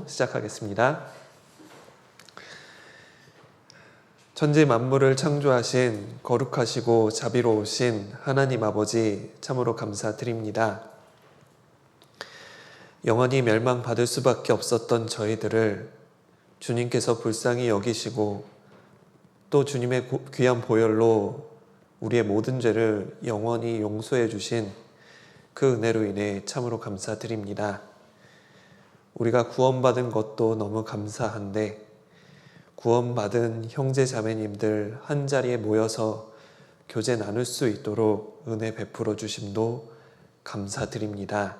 기도 시작하겠습니다. 천지 만물을 창조하신 거룩하시고 자비로우신 하나님 아버지 참으로 감사드립니다. 영원히 멸망받을 수밖에 없었던 저희들을 주님께서 불쌍히 여기시고 또 주님의 귀한 보혈로 우리의 모든 죄를 영원히 용서해 주신 그 은혜로 인해 참으로 감사드립니다. 우리가 구원받은 것도 너무 감사한데 구원받은 형제 자매님들 한자리에 모여서 교제 나눌 수 있도록 은혜 베풀어 주심도 감사드립니다.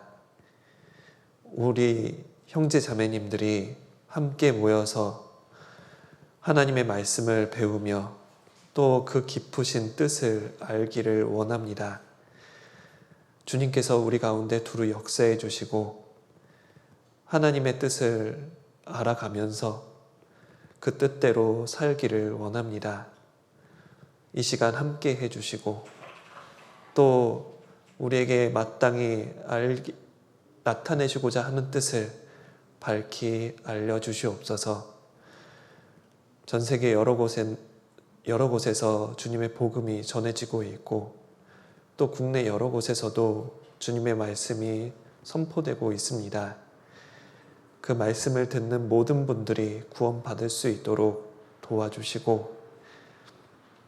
우리 형제 자매님들이 함께 모여서 하나님의 말씀을 배우며 또 그 깊으신 뜻을 알기를 원합니다. 주님께서 우리 가운데 두루 역사해 주시고 하나님의 뜻을 알아가면서 그 뜻대로 살기를 원합니다. 이 시간 함께 해주시고 또 우리에게 마땅히 나타내시고자 하는 뜻을 밝히 알려주시옵소서. 전 세계 여러 곳에서 주님의 복음이 전해지고 있고 또 국내 여러 곳에서도 주님의 말씀이 선포되고 있습니다. 그 말씀을 듣는 모든 분들이 구원받을 수 있도록 도와주시고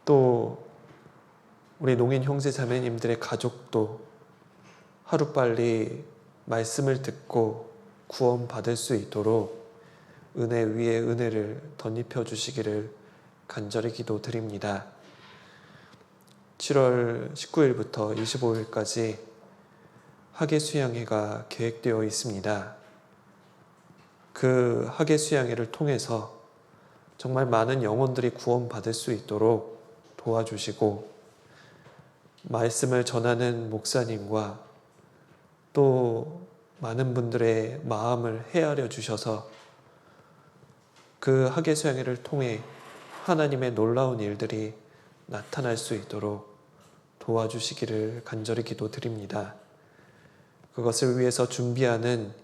또 우리 농인 형제 자매님들의 가족도 하루빨리 말씀을 듣고 구원받을 수 있도록 은혜 위에 은혜를 덧입혀 주시기를 간절히 기도드립니다. 7월 19일부터 25일까지 학예 수양회가 계획되어 있습니다. 그 학예 수양회를 통해서 정말 많은 영혼들이 구원받을 수 있도록 도와주시고 말씀을 전하는 목사님과 또 많은 분들의 마음을 헤아려 주셔서 그 학예 수양회를 통해 하나님의 놀라운 일들이 나타날 수 있도록 도와주시기를 간절히 기도드립니다. 그것을 위해서 준비하는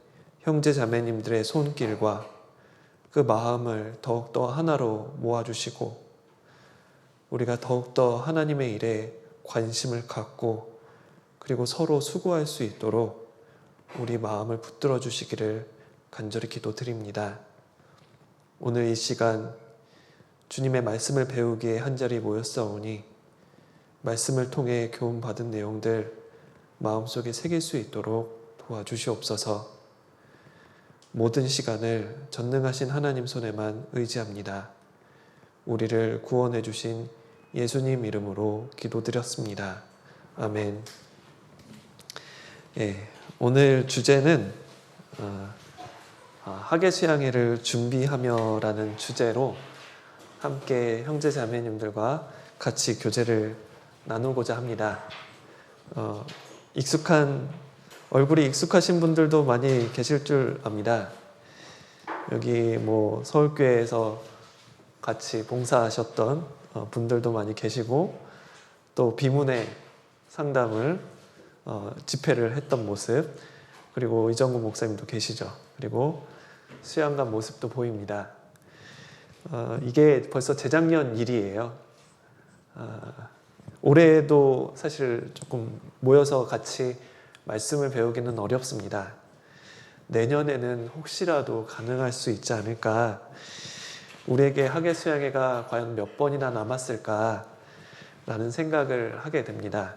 형제 자매님들의 손길과 그 마음을 더욱더 하나로 모아주시고 우리가 더욱더 하나님의 일에 관심을 갖고 그리고 서로 수고할 수 있도록 우리 마음을 붙들어 주시기를 간절히 기도드립니다. 오늘 이 시간 주님의 말씀을 배우기에 한자리 모였사오니 말씀을 통해 교훈받은 내용들 마음속에 새길 수 있도록 도와주시옵소서. 모든 시간을 전능하신 하나님 손에만 의지합니다. 우리를 구원해 주신 예수님 이름으로 기도드렸습니다. 아멘. 오늘 주제는 학예 수양회를 준비하며라는 주제로 함께 형제 자매님들과 같이 교제를 나누고자 합니다. 얼굴이 익숙하신 분들도 많이 계실 줄 압니다. 여기 서울교회에서 같이 봉사하셨던 분들도 많이 계시고 또 비문의 상담을 집회를 했던 모습 그리고 이정구 목사님도 계시죠. 그리고 수양관 모습도 보입니다. 이게 벌써 재작년 일이에요. 올해도 사실 조금 모여서 같이 말씀을 배우기는 어렵습니다. 내년에는 혹시라도 가능할 수 있지 않을까. 우리에게 학예 수양회가 과연 몇 번이나 남았을까 라는 생각을 하게 됩니다.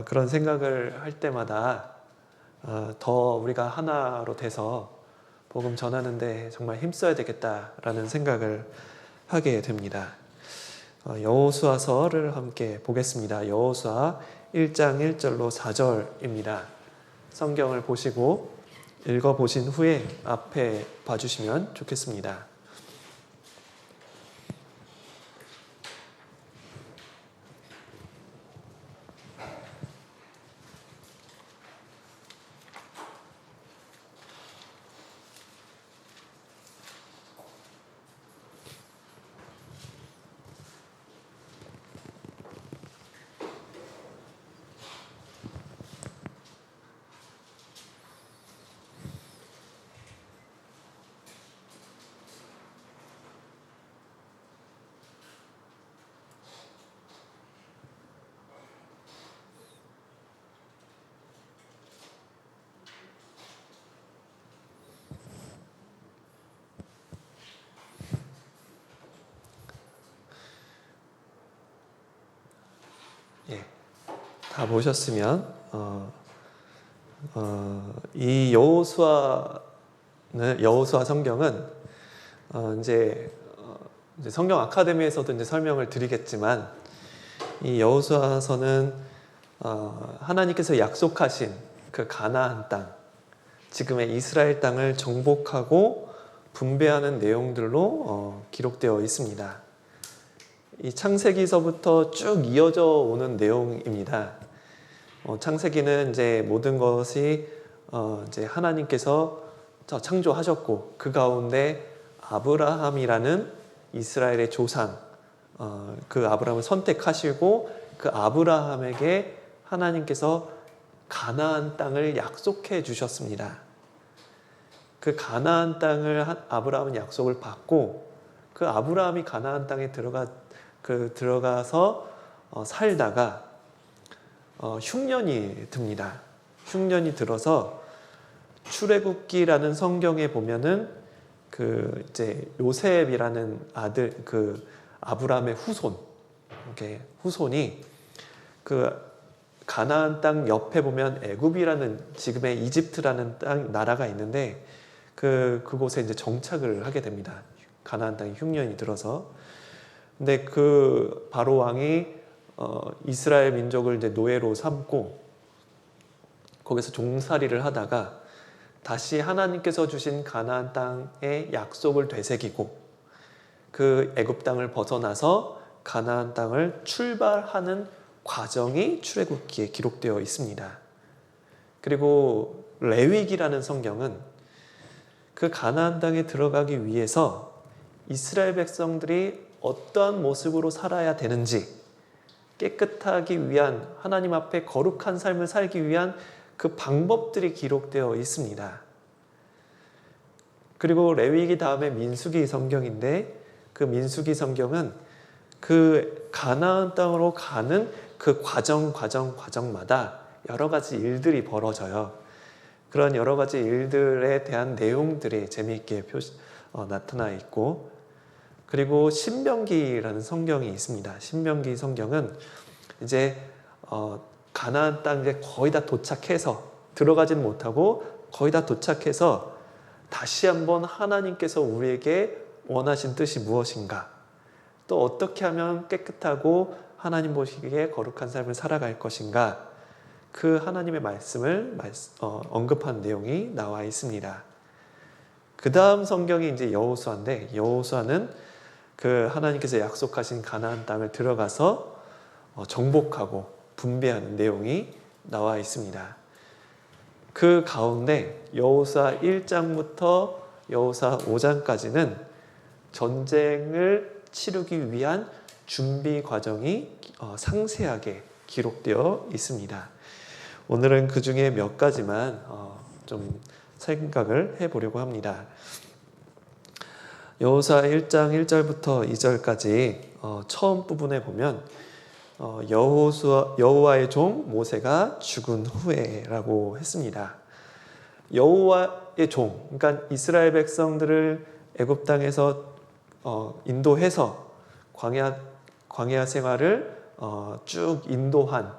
그런 생각을 할 때마다 더 우리가 하나로 돼서 복음 전하는데 정말 힘써야 되겠다라는 생각을 하게 됩니다. 여호수아서를 함께 보겠습니다. 여호수아 1장 1절로 4절입니다. 성경을 보시고 읽어보신 후에 앞에 봐주시면 좋겠습니다. 다 보셨으면 이 여호수아 성경은 이제 성경 아카데미에서도 이제 설명을 드리겠지만 이 여호수아서는 하나님께서 약속하신 그 가나안 땅, 지금의 이스라엘 땅을 정복하고 분배하는 내용들로 기록되어 있습니다. 이 창세기서부터 쭉 이어져 오는 내용입니다. 창세기는 이제 모든 것이 이제 하나님께서 창조하셨고 그 가운데 아브라함이라는 이스라엘의 조상, 그 아브라함을 선택하시고 그 아브라함에게 하나님께서 가나안 땅을 약속해 주셨습니다. 그 가나안 땅을 아브라함은 약속을 받고 그 아브라함이 가나안 땅에 들어가서 살다가 흉년이 듭니다. 흉년이 들어서 출애굽기라는 성경에 보면은 그 이제 요셉이라는 아들, 그 아브라함의 후손이 그 가나안 땅 옆에 보면 애굽이라는 지금의 이집트라는 나라가 있는데 그곳에 이제 정착을 하게 됩니다. 가나안 땅에 흉년이 들어서. 근데 그 바로 왕이 이스라엘 민족을 이제 노예로 삼고 거기서 종살이를 하다가 다시 하나님께서 주신 가나안 땅의 약속을 되새기고 그 애굽 땅을 벗어나서 가나안 땅을 출발하는 과정이 출애굽기에 기록되어 있습니다. 그리고 레위기라는 성경은 그 가나안 땅에 들어가기 위해서 이스라엘 백성들이 어떠한 모습으로 살아야 되는지, 깨끗하기 위한, 하나님 앞에 거룩한 삶을 살기 위한 그 방법들이 기록되어 있습니다. 그리고 레위기 다음에 민수기 성경인데 그 민수기 성경은 그 가나안 땅으로 가는 그 과정마다 여러 가지 일들이 벌어져요. 그런 여러 가지 일들에 대한 내용들이 재미있게 나타나 있고, 그리고 신명기라는 성경이 있습니다. 신명기 성경은 이제 가나안 땅에 거의 다 도착해서 들어가지는 못하고 거의 다 도착해서 다시 한번 하나님께서 우리에게 원하신 뜻이 무엇인가, 또 어떻게 하면 깨끗하고 하나님 보시기에 거룩한 삶을 살아갈 것인가, 그 하나님의 말씀을 언급한 내용이 나와 있습니다. 그 다음 성경이 이제 여호수아인데, 여호수아는 그 하나님께서 약속하신 가나안 땅을 들어가서 정복하고 분배하는 내용이 나와 있습니다. 그 가운데 여호수아 1장부터 여호수아 5장까지는 전쟁을 치르기 위한 준비 과정이 상세하게 기록되어 있습니다. 오늘은 그 중에 몇 가지만 좀 생각을 해보려고 합니다. 여호수아 1장 1절부터 2절까지 처음 부분에 보면 여호와의 종 모세가 죽은 후에라고 했습니다. 여호와의 종, 그러니까 이스라엘 백성들을 애굽 땅에서 인도해서 광야 생활을 쭉 인도한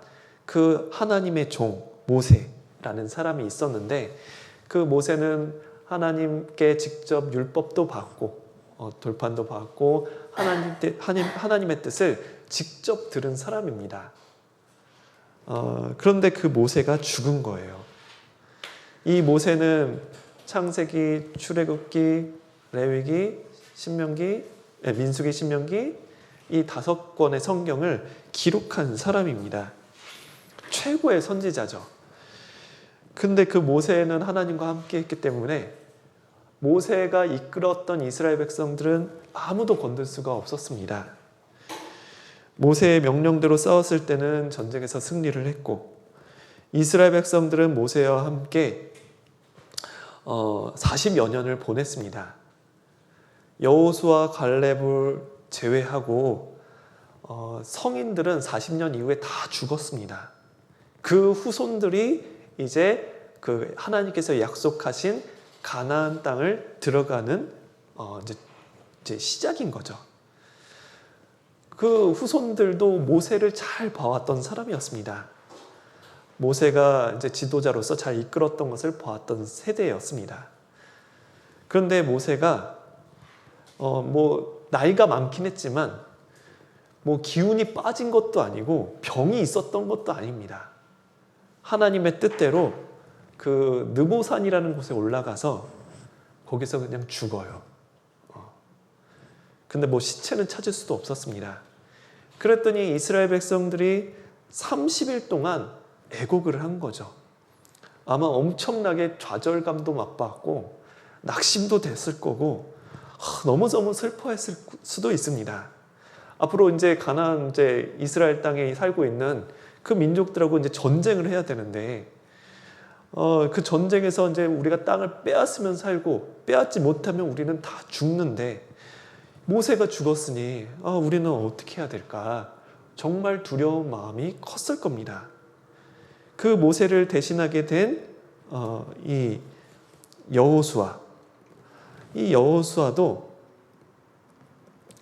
그 하나님의 종 모세라는 사람이 있었는데, 그 모세는 하나님께 직접 율법도 받고 돌판도 받고 하나님의 뜻을 직접 들은 사람입니다. 그런데 그 모세가 죽은 거예요. 이 모세는 창세기, 출애굽기, 레위기, 민수기, 신명기 이 5권의 성경을 기록한 사람입니다. 최고의 선지자죠. 근데 그 모세는 하나님과 함께 했기 때문에 모세가 이끌었던 이스라엘 백성들은 아무도 건들 수가 없었습니다. 모세의 명령대로 싸웠을 때는 전쟁에서 승리를 했고, 이스라엘 백성들은 모세와 함께 40여 년을 보냈습니다. 여호수아 갈렙을 제외하고 성인들은 40년 이후에 다 죽었습니다. 그 후손들이 이제 그 하나님께서 약속하신 가나안 땅을 들어가는 이제 시작인 거죠. 그 후손들도 모세를 잘 봐왔던 사람이었습니다. 모세가 이제 지도자로서 잘 이끌었던 것을 보았던 세대였습니다. 그런데 모세가 뭐 나이가 많긴 했지만 뭐 기운이 빠진 것도 아니고 병이 있었던 것도 아닙니다. 하나님의 뜻대로 그 느보산이라는 곳에 올라가서 거기서 그냥 죽어요. 근데 뭐 시체는 찾을 수도 없었습니다. 그랬더니 이스라엘 백성들이 30일 동안 애곡을 한 거죠. 아마 엄청나게 좌절감도 맛봤고 낙심도 됐을 거고 너무너무 슬퍼했을 수도 있습니다. 앞으로 이제 가나안 이제 이스라엘 땅에 살고 있는 그 민족들하고 이제 전쟁을 해야 되는데 그 전쟁에서 이제 우리가 땅을 빼앗으면 살고 빼앗지 못하면 우리는 다 죽는데 모세가 죽었으니 우리는 어떻게 해야 될까? 정말 두려운 마음이 컸을 겁니다. 그 모세를 대신하게 된 이 여호수아, 이 여호수아도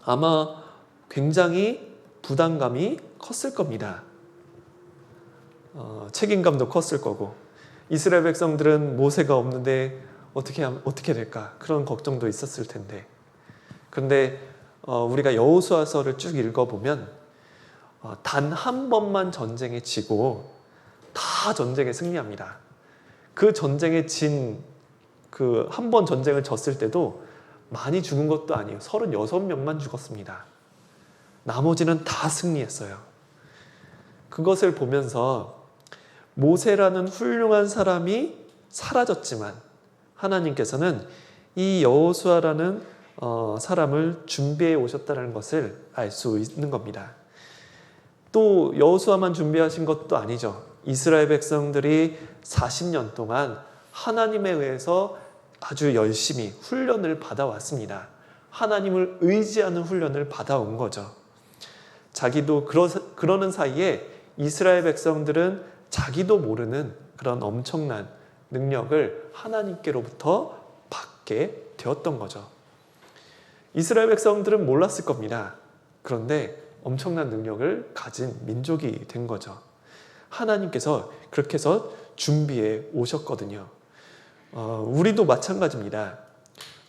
아마 굉장히 부담감이 컸을 겁니다. 책임감도 컸을 거고 이스라엘 백성들은 모세가 없는데 어떻게 될까? 그런 걱정도 있었을 텐데 그런데 우리가 여호수아서를 쭉 읽어보면 단 한 번만 전쟁에 지고 다 전쟁에 승리합니다. 그 전쟁에 그 한 번 전쟁을 졌을 때도 많이 죽은 것도 아니에요. 36명만 죽었습니다. 나머지는 다 승리했어요. 그것을 보면서 모세라는 훌륭한 사람이 사라졌지만 하나님께서는 이 여호수아라는 사람을 준비해 오셨다는 것을 알 수 있는 겁니다. 또 여호수아만 준비하신 것도 아니죠. 이스라엘 백성들이 40년 동안 하나님에 의해서 아주 열심히 훈련을 받아왔습니다. 하나님을 의지하는 훈련을 받아온 거죠. 자기도 그러는 사이에 이스라엘 백성들은 자기도 모르는 그런 엄청난 능력을 하나님께로부터 받게 되었던 거죠. 이스라엘 백성들은 몰랐을 겁니다. 그런데 엄청난 능력을 가진 민족이 된 거죠. 하나님께서 그렇게 해서 준비해 오셨거든요. 우리도 마찬가지입니다.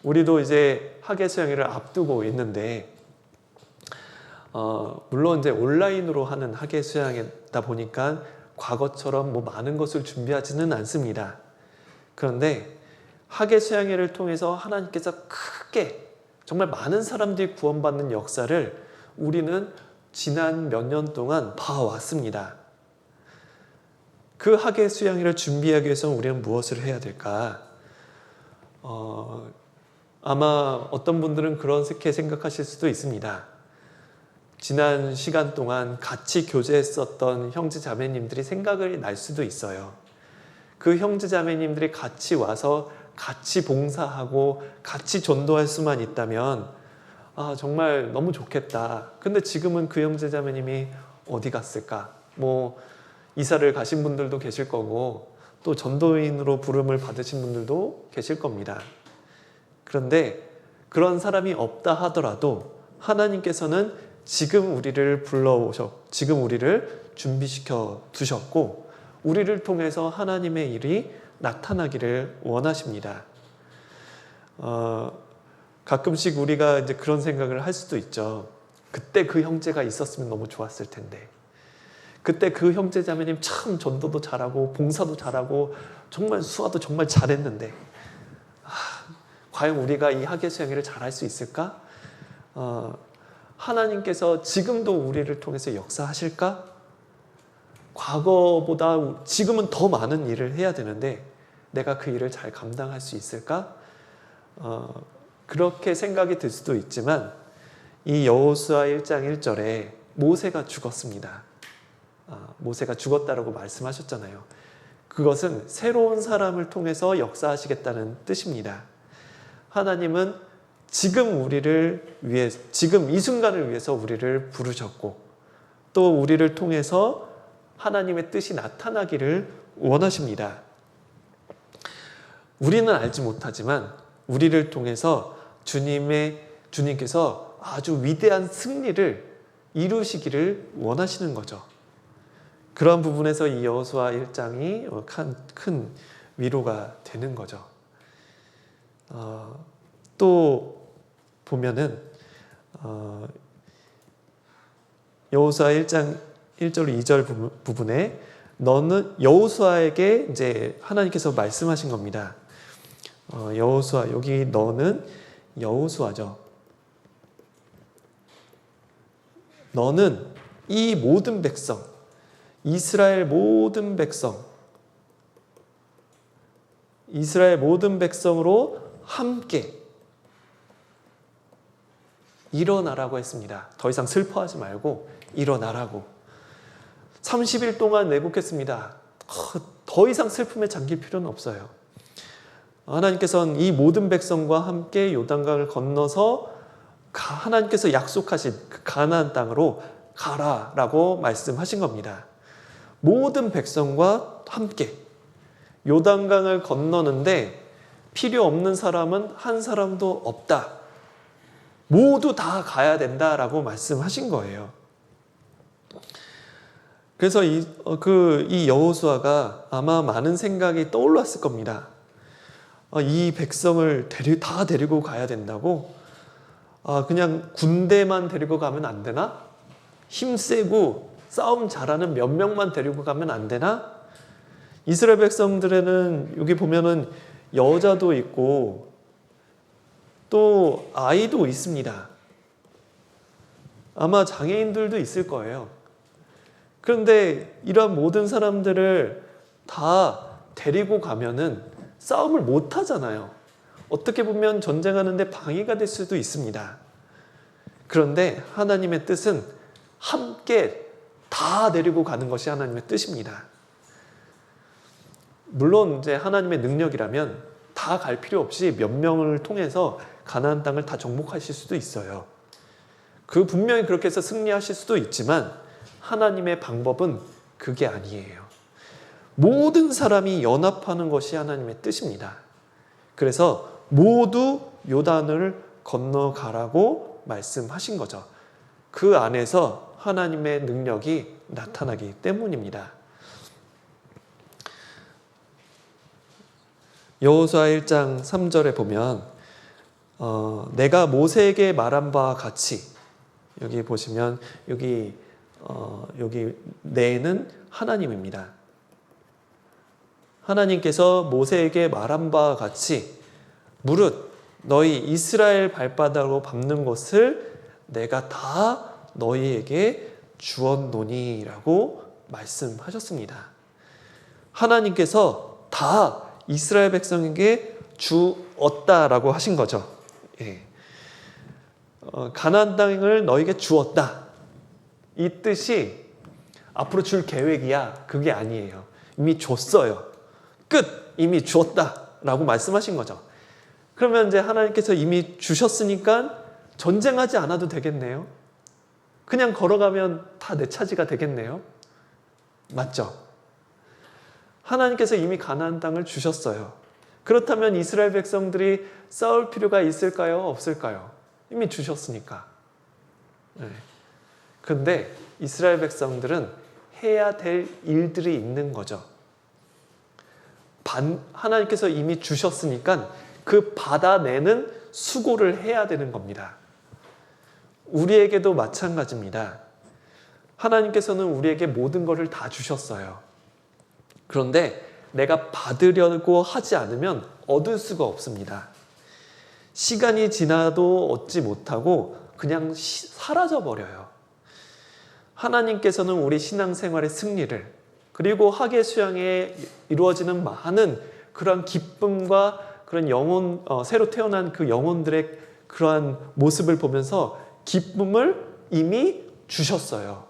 우리도 이제 학예 수양회를 앞두고 있는데 물론 이제 온라인으로 하는 학예 수양회다 보니까 과거처럼 뭐 많은 것을 준비하지는 않습니다. 그런데 학예 수양회를 통해서 하나님께서 크게 정말 많은 사람들이 구원받는 역사를 우리는 지난 몇 년 동안 봐왔습니다. 그 학예 수양회를 준비하기 위해서 우리는 무엇을 해야 될까? 아마 어떤 분들은 그렇게 생각하실 수도 있습니다. 지난 시간 동안 같이 교제했었던 형제 자매님들이 생각이 날 수도 있어요. 그 형제 자매님들이 같이 와서 같이 봉사하고 같이 전도할 수만 있다면 정말 너무 좋겠다. 근데 지금은 그 형제 자매님이 어디 갔을까? 뭐 이사를 가신 분들도 계실 거고 또 전도인으로 부름을 받으신 분들도 계실 겁니다. 그런데 그런 사람이 없다 하더라도 하나님께서는 지금 우리를 지금 우리를 준비시켜 두셨고 우리를 통해서 하나님의 일이 나타나기를 원하십니다. 가끔씩 우리가 이제 그런 생각을 할 수도 있죠. 그때 그 형제가 있었으면 너무 좋았을 텐데. 그때 그 형제 자매님 참 전도도 잘하고 봉사도 잘하고 정말 수화도 정말 잘했는데 과연 우리가 이 학예 수양회를 잘할 수 있을까? 하나님께서 지금도 우리를 통해서 역사하실까? 과거보다 지금은 더 많은 일을 해야 되는데 내가 그 일을 잘 감당할 수 있을까? 그렇게 생각이 들 수도 있지만 이 여호수아 1장 1절에 모세가 죽었습니다. 모세가 죽었다라고 말씀하셨잖아요. 그것은 새로운 사람을 통해서 역사하시겠다는 뜻입니다. 하나님은 지금 이 순간을 위해서 우리를 부르셨고 또 우리를 통해서 하나님의 뜻이 나타나기를 원하십니다. 우리는 알지 못하지만 우리를 통해서 주님께서 아주 위대한 승리를 이루시기를 원하시는 거죠. 그런 부분에서 이 여호수아 1장이 큰 위로가 되는 거죠. 또 보면은 여호수아 1장 1절 2절 부분에 너는 여호수아에게 이제 하나님께서 말씀하신 겁니다. 여호수아, 여기 너는 여호수아죠. 너는 이 모든 백성, 이스라엘 모든 백성으로 함께 일어나라고 했습니다. 더 이상 슬퍼하지 말고 일어나라고. 30일 동안 내곡했습니다. 더 이상 슬픔에 잠길 필요는 없어요. 하나님께서는 이 모든 백성과 함께 요단강을 건너서 하나님께서 약속하신 그 가나안 땅으로 가라라고 말씀하신 겁니다. 모든 백성과 함께 요단강을 건너는데 필요 없는 사람은 한 사람도 없다. 모두 다 가야 된다라고 말씀하신 거예요. 그래서 이 여호수아가 아마 많은 생각이 떠올랐을 겁니다. 이 백성을 다 데리고 가야 된다고? 그냥 군대만 데리고 가면 안 되나? 힘세고 싸움 잘하는 몇 명만 데리고 가면 안 되나? 이스라엘 백성들에는 여기 보면은 여자도 있고 또 아이도 있습니다. 아마 장애인들도 있을 거예요. 그런데 이런 모든 사람들을 다 데리고 가면은 싸움을 못 하잖아요. 어떻게 보면 전쟁하는데 방해가 될 수도 있습니다. 그런데 하나님의 뜻은 함께 다 데리고 가는 것이 하나님의 뜻입니다. 물론 이제 하나님의 능력이라면 다 갈 필요 없이 몇 명을 통해서 가나안 땅을 다 정복하실 수도 있어요. 분명히 그렇게 해서 승리하실 수도 있지만 하나님의 방법은 그게 아니에요. 모든 사람이 연합하는 것이 하나님의 뜻입니다. 그래서 모두 요단을 건너가라고 말씀하신 거죠. 그 안에서 하나님의 능력이 나타나기 때문입니다. 여호수아 1장 3절에 보면 내가 모세에게 말한 바와 같이, 여기 보시면 여기 내는 하나님입니다. 하나님께서 모세에게 말한 바와 같이 무릇 너희 이스라엘 발바닥으로 밟는 것을 내가 다 너희에게 주었노니라고 말씀하셨습니다. 하나님께서 다 이스라엘 백성에게 주었다라고 하신 거죠. 예. 가나안 땅을 너에게 주었다. 이 뜻이 앞으로 줄 계획이야. 그게 아니에요. 이미 줬어요. 끝! 이미 주었다라고 말씀하신 거죠. 그러면 이제 하나님께서 이미 주셨으니까 전쟁하지 않아도 되겠네요. 그냥 걸어가면 다 내 차지가 되겠네요. 맞죠? 하나님께서 이미 가나안 땅을 주셨어요. 그렇다면 이스라엘 백성들이 싸울 필요가 있을까요? 없을까요? 이미 주셨으니까. 그런데 이스라엘 백성들은 해야 될 일들이 있는 거죠. 하나님께서 이미 주셨으니까 그 받아내는 수고를 해야 되는 겁니다. 우리에게도 마찬가지입니다. 하나님께서는 우리에게 모든 것을 다 주셨어요. 그런데 내가 받으려고 하지 않으면 얻을 수가 없습니다. 시간이 지나도 얻지 못하고 그냥 사라져 버려요. 하나님께서는 우리 신앙생활의 승리를, 그리고 학예 수양에 이루어지는 많은 그런 기쁨과 그런 새로 태어난 그 영혼들의 그러한 모습을 보면서 기쁨을 이미 주셨어요.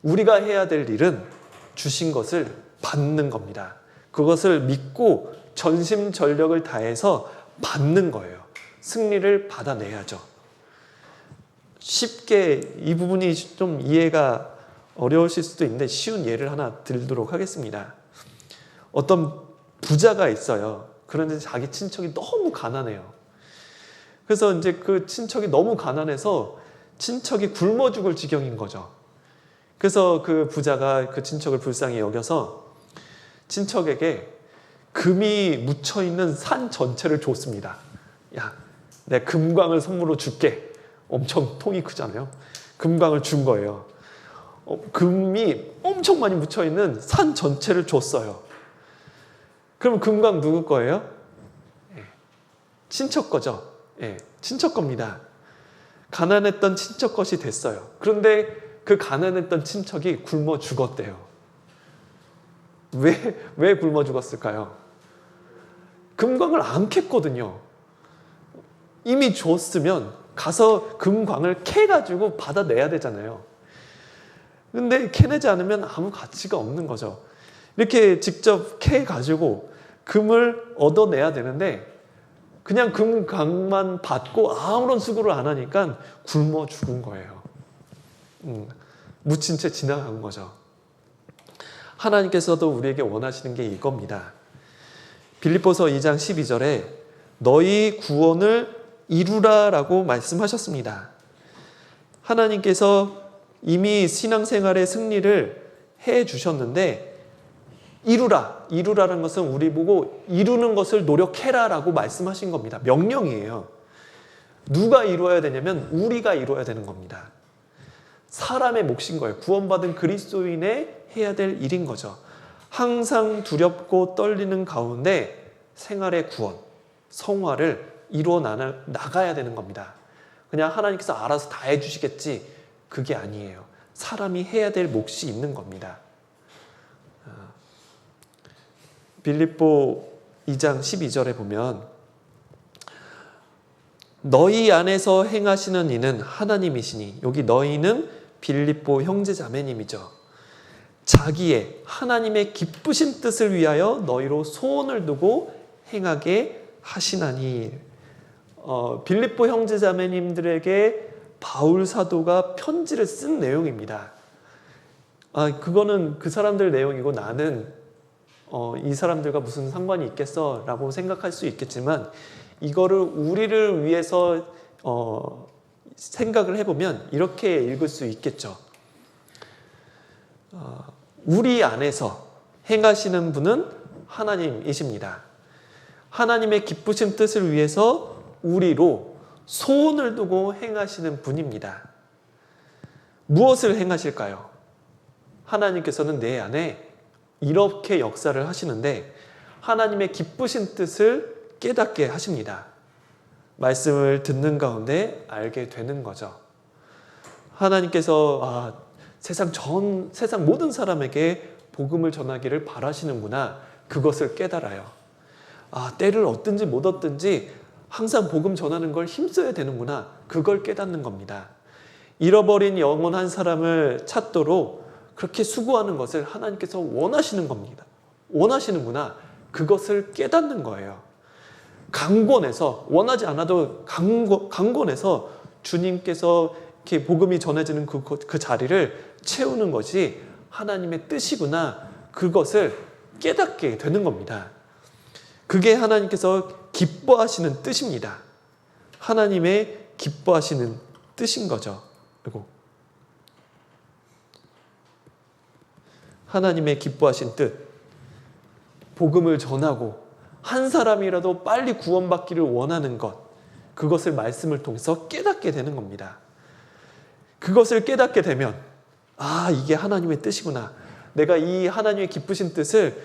우리가 해야 될 일은 주신 것을 받는 겁니다. 그것을 믿고 전심전력을 다해서 받는 거예요. 승리를 받아내야죠. 쉽게 이 부분이 좀 이해가 어려우실 수도 있는데 쉬운 예를 하나 들도록 하겠습니다. 어떤 부자가 있어요. 그런데 자기 친척이 너무 가난해요. 그래서 이제 그 친척이 너무 가난해서 친척이 굶어 죽을 지경인 거죠. 그래서 그 부자가 그 친척을 불쌍히 여겨서 친척에게 금이 묻혀있는 산 전체를 줬습니다. 야, 내 금광을 선물로 줄게. 엄청 통이 크잖아요. 금광을 준 거예요. 금이 엄청 많이 묻혀있는 산 전체를 줬어요. 그럼 금광 누구 거예요? 친척 거죠. 친척 겁니다. 가난했던 친척 것이 됐어요. 그런데 그 가난했던 친척이 굶어 죽었대요. 왜 굶어 죽었을까요? 금광을 안 캤거든요. 이미 줬으면 가서 금광을 캐가지고 받아내야 되잖아요. 근데 캐내지 않으면 아무 가치가 없는 거죠. 이렇게 직접 캐가지고 금을 얻어내야 되는데 그냥 금광만 받고 아무런 수고를 안 하니까 굶어 죽은 거예요. 묻힌 채 지나간 거죠. 하나님께서도 우리에게 원하시는 게 이겁니다. 빌립보서 2장 12절에 너희 구원을 이루라 라고 말씀하셨습니다. 하나님께서 이미 신앙생활의 승리를 해 주셨는데 이루라는 것은 우리 보고 이루는 것을 노력해라 라고 말씀하신 겁니다. 명령이에요. 누가 이루어야 되냐면 우리가 이루어야 되는 겁니다. 사람의 몫인 거예요. 구원받은 그리스도인의 해야 될 일인 거죠. 항상 두렵고 떨리는 가운데 생활의 구원, 성화를 이루어 나가야 되는 겁니다. 그냥 하나님께서 알아서 다 해주시겠지, 그게 아니에요. 사람이 해야 될 몫이 있는 겁니다. 빌립보 2장 12절에 보면 너희 안에서 행하시는 이는 하나님이시니, 여기 너희는 빌립보 형제자매님이죠. 자기의 하나님의 기쁘신 뜻을 위하여 너희로 소원을 두고 행하게 하시나니. 빌립보 형제자매님들에게 바울 사도가 편지를 쓴 내용입니다. 그거는 그 사람들 내용이고 나는 이 사람들과 무슨 상관이 있겠어 라고 생각할 수 있겠지만, 이거를 우리를 위해서 생각을 해보면 이렇게 읽을 수 있겠죠. 우리 안에서 행하시는 분은 하나님이십니다. 하나님의 기쁘신 뜻을 위해서 우리로 소원을 두고 행하시는 분입니다. 무엇을 행하실까요? 하나님께서는 내 안에 이렇게 역사를 하시는데 하나님의 기쁘신 뜻을 깨닫게 하십니다. 말씀을 듣는 가운데 알게 되는 거죠. 하나님께서 세상 모든 사람에게 복음을 전하기를 바라시는구나, 그것을 깨달아요. 때를 얻든지 못 얻든지 항상 복음 전하는 걸 힘써야 되는구나, 그걸 깨닫는 겁니다. 잃어버린 영혼 한 사람을 찾도록 그렇게 수고하는 것을 하나님께서 원하시는 겁니다. 원하시는구나, 그것을 깨닫는 거예요. 강권해서, 원하지 않아도 강권해서 주님께서 이렇게 복음이 전해지는 그 자리를 채우는 것이 하나님의 뜻이구나, 그것을 깨닫게 되는 겁니다. 그게 하나님께서 기뻐하시는 뜻입니다. 하나님의 기뻐하시는 뜻인 거죠. 그리고 하나님의 기뻐하신 뜻, 복음을 전하고 한 사람이라도 빨리 구원받기를 원하는 것, 그것을 말씀을 통해서 깨닫게 되는 겁니다. 그것을 깨닫게 되면 이게 하나님의 뜻이구나, 내가 이 하나님의 기쁘신 뜻을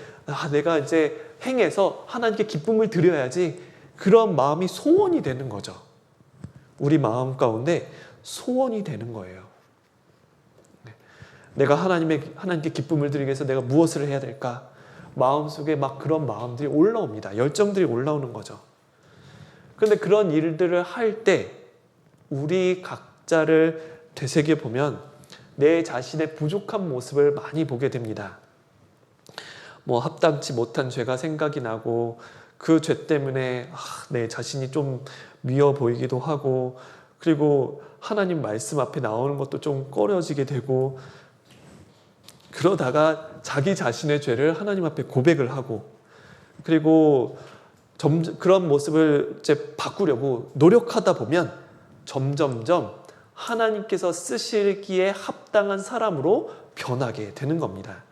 내가 이제 행해서 하나님께 기쁨을 드려야지, 그런 마음이 소원이 되는 거죠. 우리 마음 가운데 소원이 되는 거예요. 내가 하나님께 기쁨을 드리기 위해서 내가 무엇을 해야 될까? 마음속에 막 그런 마음들이 올라옵니다. 열정들이 올라오는 거죠. 그런데 그런 일들을 할 때 우리 각자를 되새겨보면 내 자신의 부족한 모습을 많이 보게 됩니다. 합당치 못한 죄가 생각이 나고 그 죄 때문에 내 자신이 좀 미워 보이기도 하고, 그리고 하나님 말씀 앞에 나오는 것도 좀 꺼려지게 되고, 그러다가 자기 자신의 죄를 하나님 앞에 고백을 하고, 그리고 그런 모습을 이제 바꾸려고 노력하다 보면 점점점 하나님께서 쓰시기에 합당한 사람으로 변하게 되는 겁니다.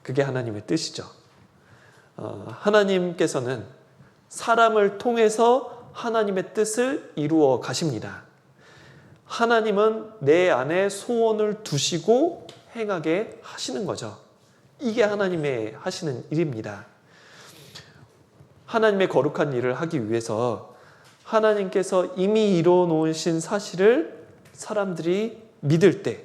그게 하나님의 뜻이죠. 하나님께서는 사람을 통해서 하나님의 뜻을 이루어 가십니다. 하나님은 내 안에 소원을 두시고 행하게 하시는 거죠. 이게 하나님의 하시는 일입니다. 하나님의 거룩한 일을 하기 위해서 하나님께서 이미 이루어 놓으신 사실을 사람들이 믿을 때,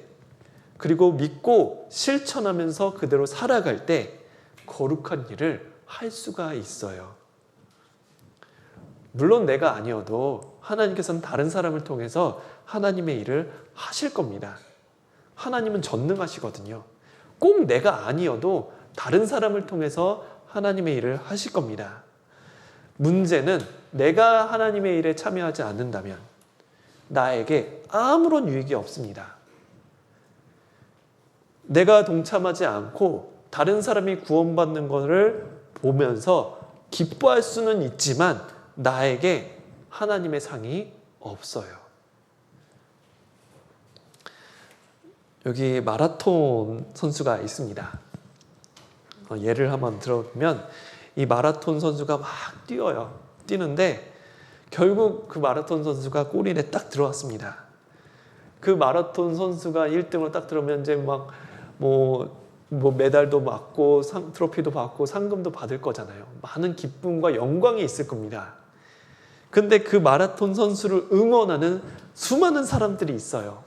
그리고 믿고 실천하면서 그대로 살아갈 때 거룩한 일을 할 수가 있어요. 물론 내가 아니어도 하나님께서는 다른 사람을 통해서 하나님의 일을 하실 겁니다. 하나님은 전능하시거든요. 꼭 내가 아니어도 다른 사람을 통해서 하나님의 일을 하실 겁니다. 문제는 내가 하나님의 일에 참여하지 않는다면 나에게 아무런 유익이 없습니다. 내가 동참하지 않고 다른 사람이 구원받는 것을 보면서 기뻐할 수는 있지만 나에게 하나님의 상이 없어요. 여기 마라톤 선수가 있습니다. 예를 한번 들어보면 이 마라톤 선수가 막 뛰어요. 뛰는데 결국 그 마라톤 선수가 골인에 딱 들어왔습니다. 그 마라톤 선수가 1등으로 딱 들어오면 이제 막 메달도 받고 트로피도 받고 상금도 받을 거잖아요. 많은 기쁨과 영광이 있을 겁니다. 근데 그 마라톤 선수를 응원하는 수많은 사람들이 있어요.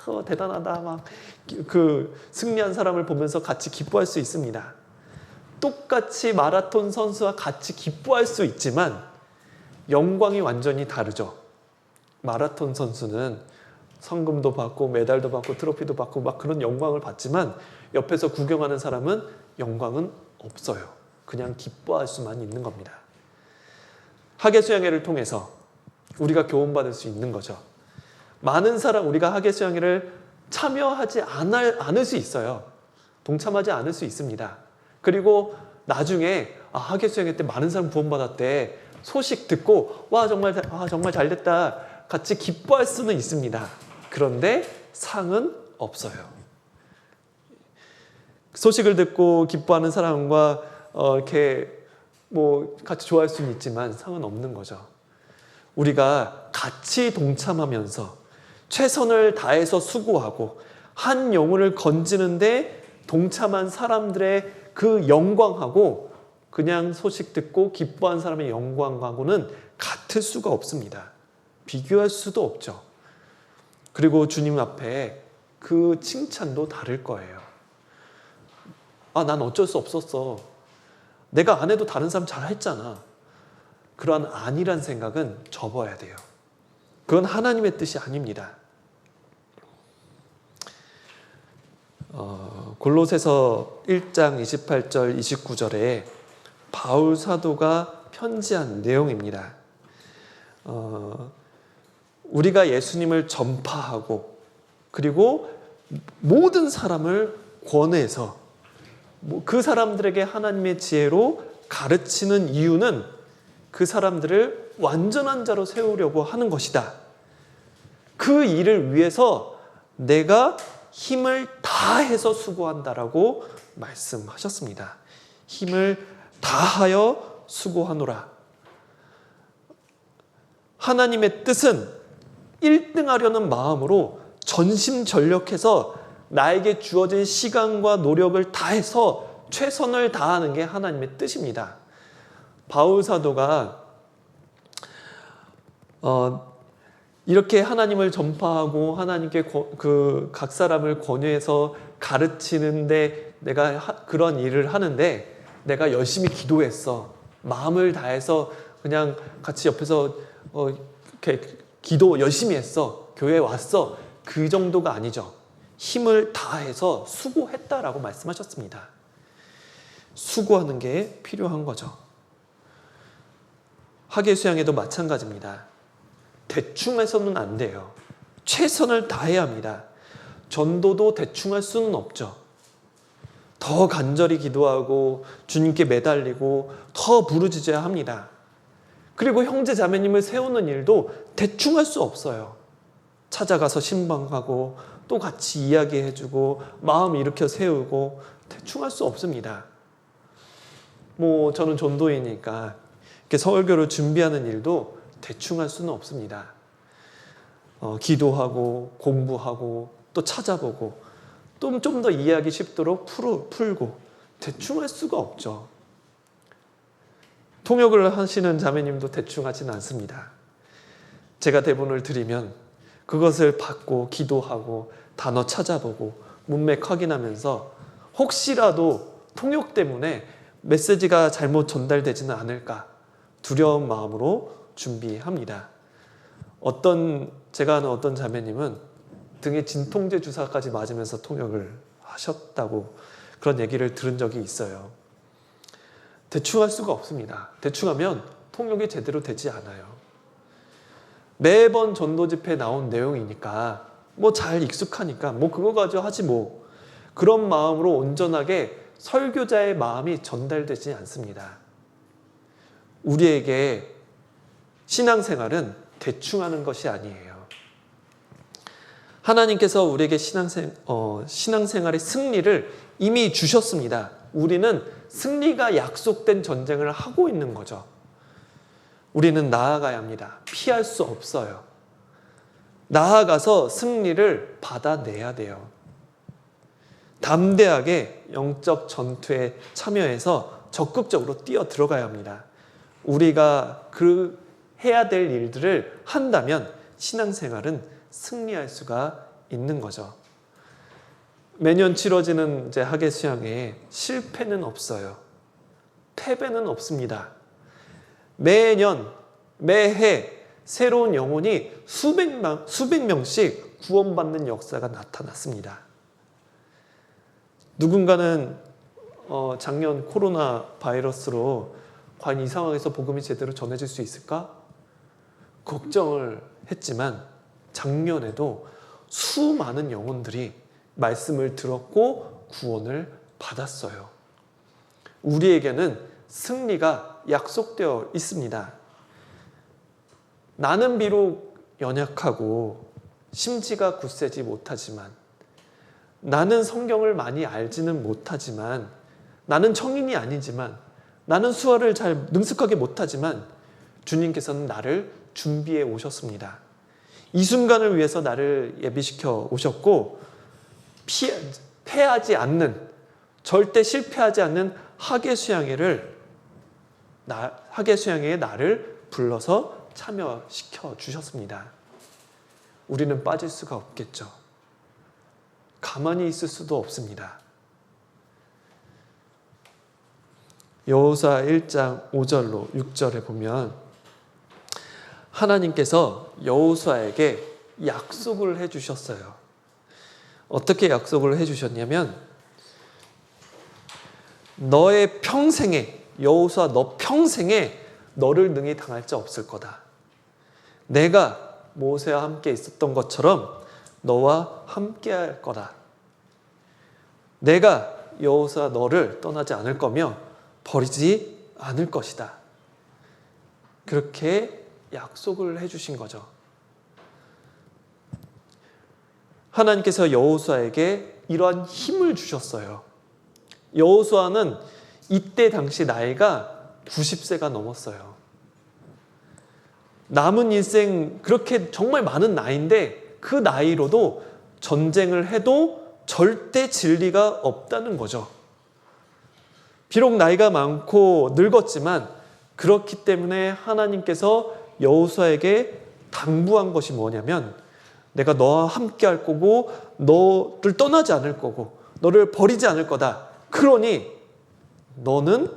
와, 대단하다. 막 그 승리한 사람을 보면서 같이 기뻐할 수 있습니다. 똑같이 마라톤 선수와 같이 기뻐할 수 있지만 영광이 완전히 다르죠. 마라톤 선수는 상금도 받고 메달도 받고 트로피도 받고 막 그런 영광을 받지만 옆에서 구경하는 사람은 영광은 없어요. 그냥 기뻐할 수만 있는 겁니다. 하계수양회를 통해서 우리가 교훈받을 수 있는 거죠. 많은 사람, 우리가 하계수양회를 참여하지 않을 수 있어요. 동참하지 않을 수 있습니다. 그리고 나중에 하계수양회 때 많은 사람 구원받았대 소식 듣고 와 정말 잘됐다 같이 기뻐할 수는 있습니다. 그런데 상은 없어요. 소식을 듣고 기뻐하는 사람과 이렇게 같이 좋아할 수는 있지만 상은 없는 거죠. 우리가 같이 동참하면서 최선을 다해서 수고하고 한 영혼을 건지는데 동참한 사람들의 그 영광하고 그냥 소식 듣고 기뻐한 사람의 영광하고는 같을 수가 없습니다. 비교할 수도 없죠. 그리고 주님 앞에 그 칭찬도 다를 거예요. 난 어쩔 수 없었어. 내가 안 해도 다른 사람 잘 했잖아. 그러한 아니란 생각은 접어야 돼요. 그건 하나님의 뜻이 아닙니다. 골로새서 1장 28절 29절에 바울 사도가 편지한 내용입니다. 우리가 예수님을 전파하고 그리고 모든 사람을 권해서 그 사람들에게 하나님의 지혜로 가르치는 이유는 그 사람들을 완전한 자로 세우려고 하는 것이다. 그 일을 위해서 내가 힘을 다해서 수고한다라고 말씀하셨습니다. 힘을 다하여 수고하노라. 하나님의 뜻은 1등 하려는 마음으로 전심전력해서 나에게 주어진 시간과 노력을 다해서 최선을 다하는 게 하나님의 뜻입니다. 바울 사도가 이렇게 하나님을 전파하고 하나님께 각 사람을 권유해서 가르치는데 내가 그런 일을 하는데 내가 열심히 기도했어. 마음을 다해서 그냥 같이 옆에서 이렇게 기도 열심히 했어. 교회에 왔어. 그 정도가 아니죠. 힘을 다해서 수고했다라고 말씀하셨습니다. 수고하는 게 필요한 거죠. 하계수양회도 마찬가지입니다. 대충 해서는 안 돼요. 최선을 다해야 합니다. 전도도 대충 할 수는 없죠. 더 간절히 기도하고 주님께 매달리고 더 부르짖어야 합니다. 그리고 형제 자매님을 세우는 일도 대충 할 수 없어요. 찾아가서 신방하고 또 같이 이야기해주고 마음 일으켜 세우고 대충 할 수 없습니다. 저는 전도이니까 이렇게 설교를 준비하는 일도 대충 할 수는 없습니다. 기도하고 공부하고 또 찾아보고 또 좀 더 이해하기 쉽도록 풀고 대충 할 수가 없죠. 통역을 하시는 자매님도 대충 하지는 않습니다. 제가 대본을 드리면 그것을 받고 기도하고 단어 찾아보고 문맥 확인하면서 혹시라도 통역 때문에 메시지가 잘못 전달되지는 않을까 두려운 마음으로 준비합니다. 제가 아는 어떤 자매님은 등에 진통제 주사까지 맞으면서 통역을 하셨다고 그런 얘기를 들은 적이 있어요. 대충 할 수가 없습니다. 대충 하면 통역이 제대로 되지 않아요. 매번 전도 집회에 나온 내용이니까 잘 익숙하니까 그거 가지고 하지 그런 마음으로 온전하게 설교자의 마음이 전달되지 않습니다. 우리에게 신앙생활은 대충 하는 것이 아니에요. 하나님께서 우리에게 신앙생활의 승리를 이미 주셨습니다. 우리는 승리가 약속된 전쟁을 하고 있는 거죠. 우리는 나아가야 합니다. 피할 수 없어요. 나아가서 승리를 받아내야 돼요. 담대하게 영적 전투에 참여해서 적극적으로 뛰어 들어가야 합니다. 우리가 해야 될 일들을 한다면 신앙생활은 승리할 수가 있는 거죠. 매년 치러지는 학예 수양에 실패는 없어요. 패배는 없습니다. 매년 매해 새로운 영혼이 수백 명씩 구원받는 역사가 나타났습니다. 누군가는 작년 코로나 바이러스로 과연 이 상황에서 복음이 제대로 전해질 수 있을까? 걱정을 했지만 작년에도 수많은 영혼들이 말씀을 들었고 구원을 받았어요. 우리에게는 승리가 약속되어 있습니다. 나는 비록 연약하고 심지가 굳세지 못하지만, 나는 성경을 많이 알지는 못하지만, 나는 청인이 아니지만, 나는 수어를 잘 능숙하게 못하지만 주님께서는 나를 준비해 오셨습니다. 이 순간을 위해서 나를 예비시켜 오셨고 패하지 않는, 절대 실패하지 않는 학예 수양회에 나를 불러서 참여시켜 주셨습니다. 우리는 빠질 수가 없겠죠. 가만히 있을 수도 없습니다. 여호수아 1장 5절로 6절에 보면 하나님께서 여호수아에게 약속을 해주셨어요. 어떻게 약속을 해주셨냐면, 너의 평생에, 여호수아 너 평생에 너를 능히 당할 자 없을 거다. 내가 모세와 함께 있었던 것처럼 너와 함께 할 거다. 내가 여호수아 너를 떠나지 않을 거며 버리지 않을 것이다. 그렇게 약속을 해주신 거죠. 하나님께서 여호수아에게 이러한 힘을 주셨어요. 여호수아는 이때 당시 나이가 90세가 넘었어요. 남은 일생 그렇게 정말 많은 나이인데 그 나이로도 전쟁을 해도 절대 진리가 없다는 거죠. 비록 나이가 많고 늙었지만 그렇기 때문에 하나님께서 여호수아에게 당부한 것이 뭐냐면, 내가 너와 함께 할 거고 너를 떠나지 않을 거고 너를 버리지 않을 거다. 그러니 너는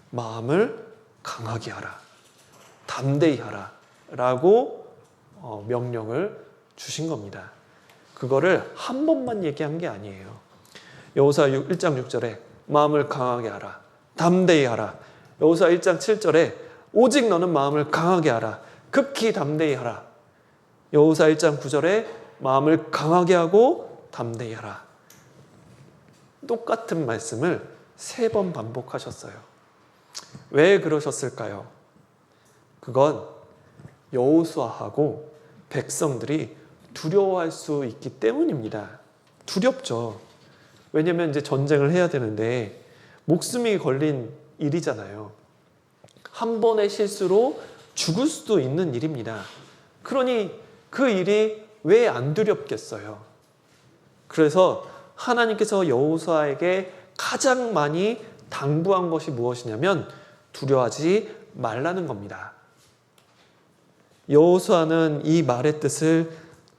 마음을 강하게 하라, 담대히 하라 라고 명령을 주신 겁니다. 그거를 한 번만 얘기한 게 아니에요. 여호수아 1장 6절에 마음을 강하게 하라, 담대히 하라. 여호수아 1장 7절에 오직 너는 마음을 강하게 하라, 극히 담대히 하라. 여호수아 1장 9절에 마음을 강하게 하고 담대히 하라. 똑같은 말씀을 3번 반복하셨어요. 왜 그러셨을까요? 그건 여호수아하고 백성들이 두려워할 수 있기 때문입니다. 두렵죠. 왜냐하면 이제 전쟁을 해야 되는데 목숨이 걸린 일이잖아요. 한 번의 실수로 죽을 수도 있는 일입니다. 그러니 그 일이 왜 안 두렵겠어요? 그래서 하나님께서 여호수아에게 가장 많이 당부한 것이 무엇이냐면 두려워하지 말라는 겁니다. 여호수아는 이 말의 뜻을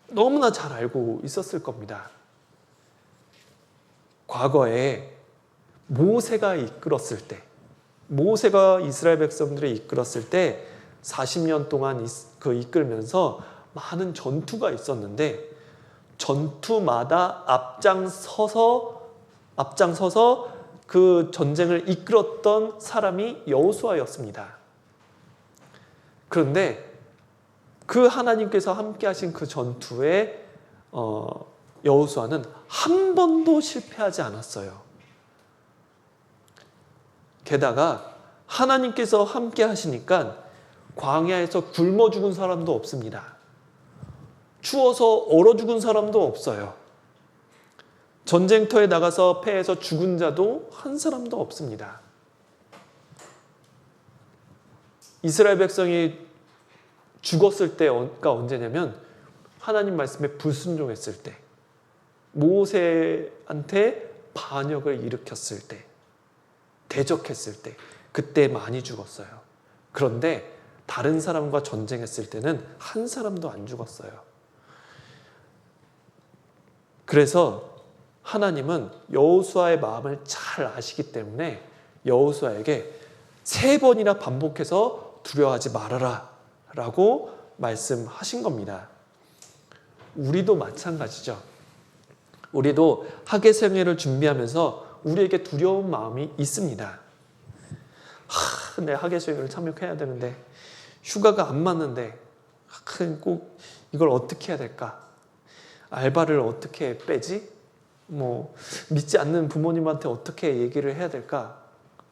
너무나 잘 알고 있었을 겁니다. 과거에 모세가 이끌었을 때, 모세가 이스라엘 백성들을 이끌었을 때 40년 동안 이끌면서 많은 전투가 있었는데 전투마다 앞장서서 그 전쟁을 이끌었던 사람이 여호수아였습니다. 그런데 그 하나님께서 함께 하신 그 전투에 여호수아는 한 번도 실패하지 않았어요. 게다가 하나님께서 함께 하시니까 광야에서 굶어 죽은 사람도 없습니다. 추워서 얼어 죽은 사람도 없어요. 전쟁터에 나가서 패해서 죽은 자도 한 사람도 없습니다. 이스라엘 백성이 죽었을 때가 언제냐면 하나님 말씀에 불순종했을 때, 모세한테 반역을 일으켰을 때, 대적했을 때, 그때 많이 죽었어요. 그런데 다른 사람과 전쟁했을 때는 한 사람도 안 죽었어요. 그래서 하나님은 여호수아의 마음을 잘 아시기 때문에 여호수아에게 3번이나 반복해서 두려워하지 말아라 라고 말씀하신 겁니다. 우리도 마찬가지죠. 우리도 학예생애를 준비하면서 우리에게 두려운 마음이 있습니다. 내 학예수행을 참여해야 되는데 휴가가 안 맞는데 꼭 이걸 어떻게 해야 될까? 알바를 어떻게 빼지? 믿지 않는 부모님한테 어떻게 얘기를 해야 될까?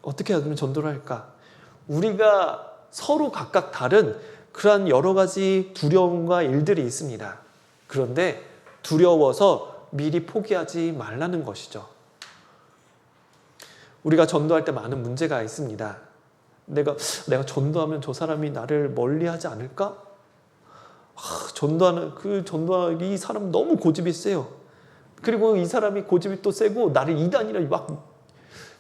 어떻게 하면 전도를 할까? 우리가 서로 각각 다른 그러한 여러 가지 두려움과 일들이 있습니다. 그런데 두려워서 미리 포기하지 말라는 것이죠. 우리가 전도할 때 많은 문제가 있습니다. 내가 전도하면 저 사람이 나를 멀리하지 않을까? 이 사람 너무 고집이 세요. 그리고 이 사람이 고집이 또 세고 나를 이단이라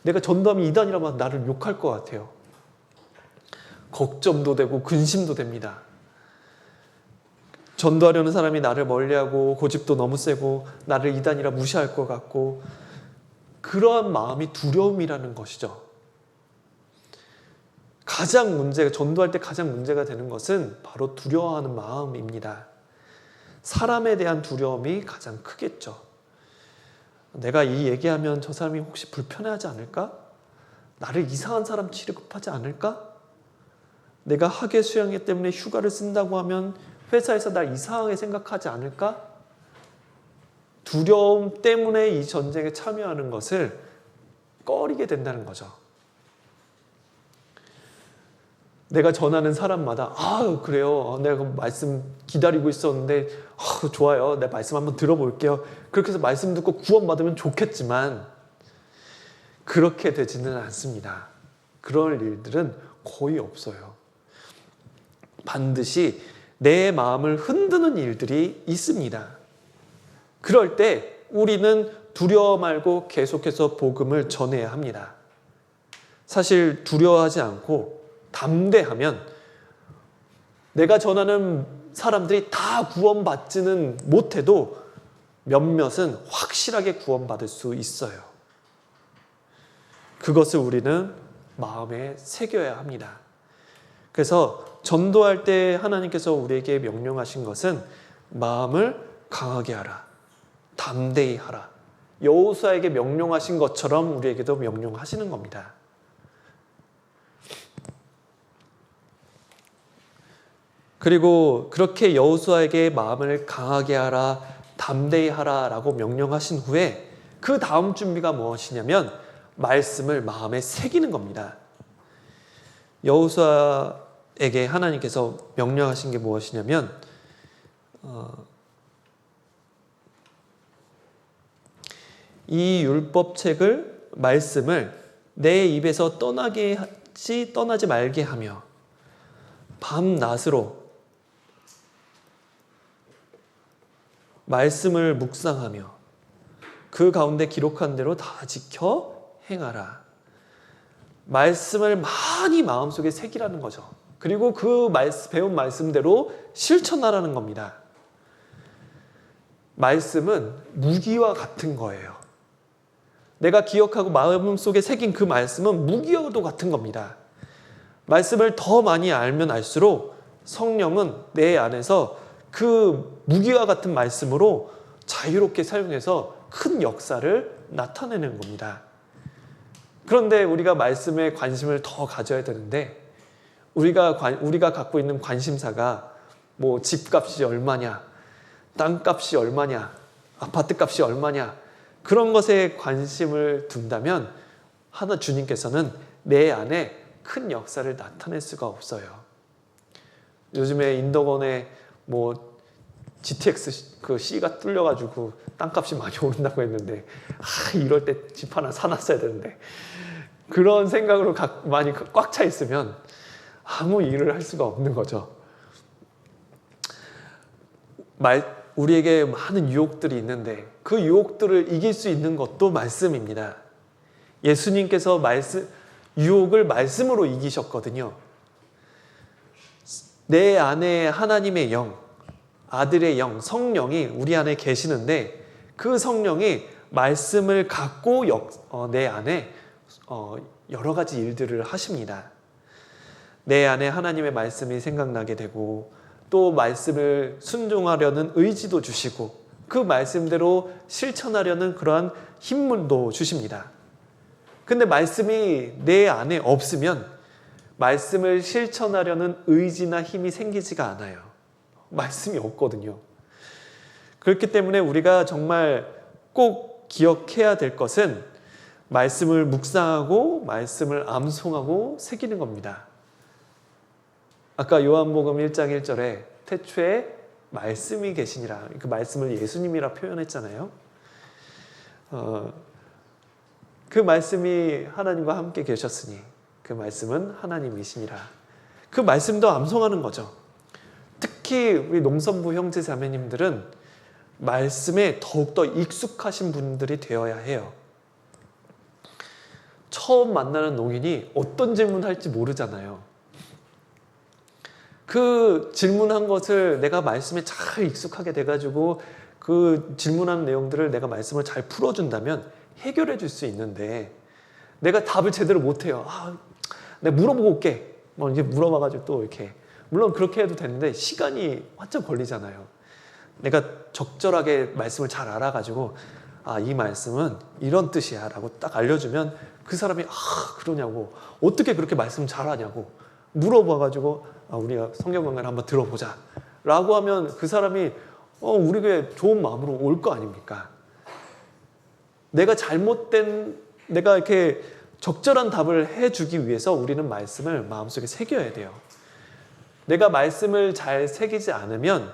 내가 전도하면 이단이라 막 나를 욕할 것 같아요. 걱정도 되고 근심도 됩니다. 전도하려는 사람이 나를 멀리하고 고집도 너무 세고 나를 이단이라 무시할 것 같고, 그러한 마음이 두려움이라는 것이죠. 전도할 때 가장 문제가 되는 것은 바로 두려워하는 마음입니다. 사람에 대한 두려움이 가장 크겠죠. 내가 이 얘기하면 저 사람이 혹시 불편해하지 않을까? 나를 이상한 사람 취급하지 않을까? 내가 학예 수양회 때문에 휴가를 쓴다고 하면 회사에서 날 이상하게 생각하지 않을까? 두려움 때문에 이 전쟁에 참여하는 것을 꺼리게 된다는 거죠. 내가 전하는 사람마다 그래요. 내가 말씀 기다리고 있었는데 좋아요. 내 말씀 한번 들어볼게요. 그렇게 해서 말씀 듣고 구원받으면 좋겠지만 그렇게 되지는 않습니다. 그럴 일들은 거의 없어요. 반드시 내 마음을 흔드는 일들이 있습니다. 그럴 때 우리는 두려워 말고 계속해서 복음을 전해야 합니다. 사실 두려워하지 않고 담대하면 내가 전하는 사람들이 다 구원받지는 못해도 몇몇은 확실하게 구원받을 수 있어요. 그것을 우리는 마음에 새겨야 합니다. 그래서 전도할 때 하나님께서 우리에게 명령하신 것은 마음을 강하게 하라, 담대히 하라. 여호수아에게 명령하신 것처럼 우리에게도 명령하시는 겁니다. 그리고 그렇게 여호수아에게 마음을 강하게 하라, 담대히 하라 라고 명령하신 후에 그 다음 준비가 무엇이냐면 말씀을 마음에 새기는 겁니다. 여호수아에게 하나님께서 명령하신 게 무엇이냐면 이 율법책을 말씀을 내 입에서 떠나지 말게 하며 밤낮으로 말씀을 묵상하며 그 가운데 기록한 대로 다 지켜 행하라. 말씀을 많이 마음속에 새기라는 거죠. 그리고 그 배운 말씀대로 실천하라는 겁니다. 말씀은 무기와 같은 거예요. 내가 기억하고 마음속에 새긴 그 말씀은 무기와도 같은 겁니다. 말씀을 더 많이 알면 알수록 성령은 내 안에서 그 무기와 같은 말씀으로 자유롭게 사용해서 큰 역사를 나타내는 겁니다. 그런데 우리가 말씀에 관심을 더 가져야 되는데 우리가 갖고 있는 관심사가 뭐 집값이 얼마냐, 땅값이 얼마냐, 아파트값이 얼마냐 그런 것에 관심을 둔다면 주님께서는 내 안에 큰 역사를 나타낼 수가 없어요. 요즘에 인덕원에 뭐 GTX 그 C가 뚫려가지고 땅값이 많이 오른다고 했는데 이럴 때 집 하나 사놨어야 되는데 그런 생각으로 많이 꽉 차 있으면 아무 일을 할 수가 없는 거죠. 우리에게 많은 유혹들이 있는데 그 유혹들을 이길 수 있는 것도 말씀입니다. 예수님께서 유혹을 말씀으로 이기셨거든요. 내 안에 하나님의 영, 아들의 영, 성령이 우리 안에 계시는데 그 성령이 말씀을 갖고 내 안에 여러 가지 일들을 하십니다. 내 안에 하나님의 말씀이 생각나게 되고 또 말씀을 순종하려는 의지도 주시고 그 말씀대로 실천하려는 그러한 힘도 주십니다. 근데 말씀이 내 안에 없으면 말씀을 실천하려는 의지나 힘이 생기지가 않아요. 말씀이 없거든요. 그렇기 때문에 우리가 정말 꼭 기억해야 될 것은 말씀을 묵상하고 말씀을 암송하고 새기는 겁니다. 아까 요한복음 1장 1절에 태초에 말씀이 계시니라. 그 말씀을 예수님이라 표현했잖아요. 그 말씀이 하나님과 함께 계셨으니 그 말씀은 하나님이시니라. 그 말씀도 암송하는 거죠. 특히 우리 농선부 형제 자매님들은 말씀에 더욱더 익숙하신 분들이 되어야 해요. 처음 만나는 농인이 어떤 질문할지 모르잖아요. 그 질문한 것을 내가 말씀에 잘 익숙하게 돼가지고 그 질문한 내용들을 내가 말씀을 잘 풀어준다면 해결해 줄 수 있는데 내가 답을 제대로 못해요. 내가 물어보고 올게. 뭐 이제 물어봐가지고 또 이렇게. 물론 그렇게 해도 되는데 시간이 완전 걸리잖아요. 내가 적절하게 말씀을 잘 알아가지고 이 말씀은 이런 뜻이야 라고 딱 알려주면 그 사람이 그러냐고 어떻게 그렇게 말씀 잘하냐고 물어봐가지고 우리가 성경 강의를 한번 들어보자 라고 하면 그 사람이 우리 교회 좋은 마음으로 올 거 아닙니까? 내가 이렇게 적절한 답을 해주기 위해서 우리는 말씀을 마음속에 새겨야 돼요. 내가 말씀을 잘 새기지 않으면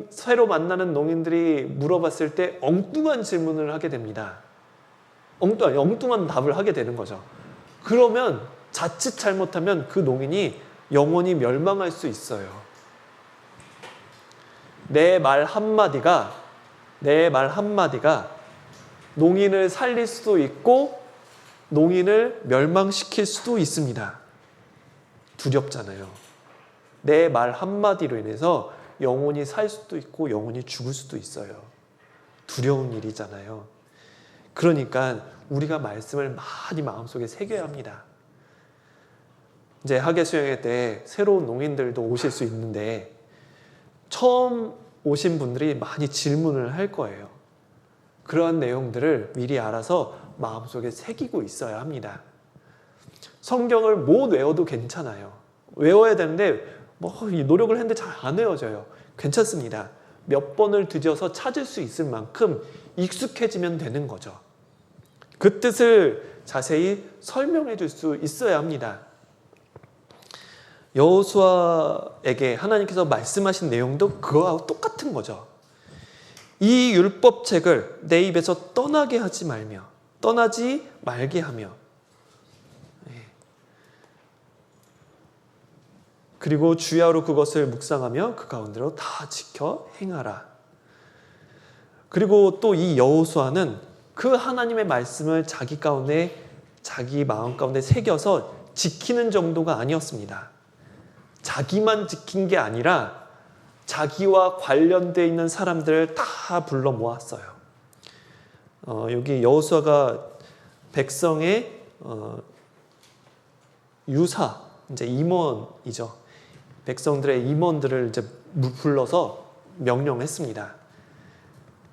새로 만나는 농인들이 물어봤을 때 엉뚱한 질문을 하게 됩니다. 엉뚱한 답을 하게 되는 거죠. 그러면 자칫 잘못하면 그 농인이 영원히 멸망할 수 있어요. 내 말 한마디가 농인을 살릴 수도 있고 농인을 멸망시킬 수도 있습니다. 두렵잖아요. 내 말 한마디로 인해서 영혼이 살 수도 있고 영혼이 죽을 수도 있어요. 두려운 일이잖아요. 그러니까 우리가 말씀을 많이 마음속에 새겨야 합니다. 이제 학예 수양회 때 새로운 농인들도 오실 수 있는데 처음 오신 분들이 많이 질문을 할 거예요. 그러한 내용들을 미리 알아서 마음속에 새기고 있어야 합니다. 성경을 못 외워도 괜찮아요. 외워야 되는데 노력을 했는데 잘 안 외워져요. 괜찮습니다. 몇 번을 뒤져서 찾을 수 있을 만큼 익숙해지면 되는 거죠. 그 뜻을 자세히 설명해 줄 수 있어야 합니다. 여호수아에게 하나님께서 말씀하신 내용도 그거하고 똑같은 거죠. 이 율법책을 내 입에서 떠나게 하지 말며 떠나지 말게 하며 그리고 주야로 그것을 묵상하며 그 가운데로 다 지켜 행하라. 그리고 또 이 여호수아는 그 하나님의 말씀을 자기 가운데 자기 마음 가운데 새겨서 지키는 정도가 아니었습니다. 자기만 지킨 게 아니라 자기와 관련되어 있는 사람들을 다 불러 모았어요. 여기 여호수아가 백성의 유사, 이제 임원이죠. 백성들의 임원들을 이제 불러서 명령했습니다.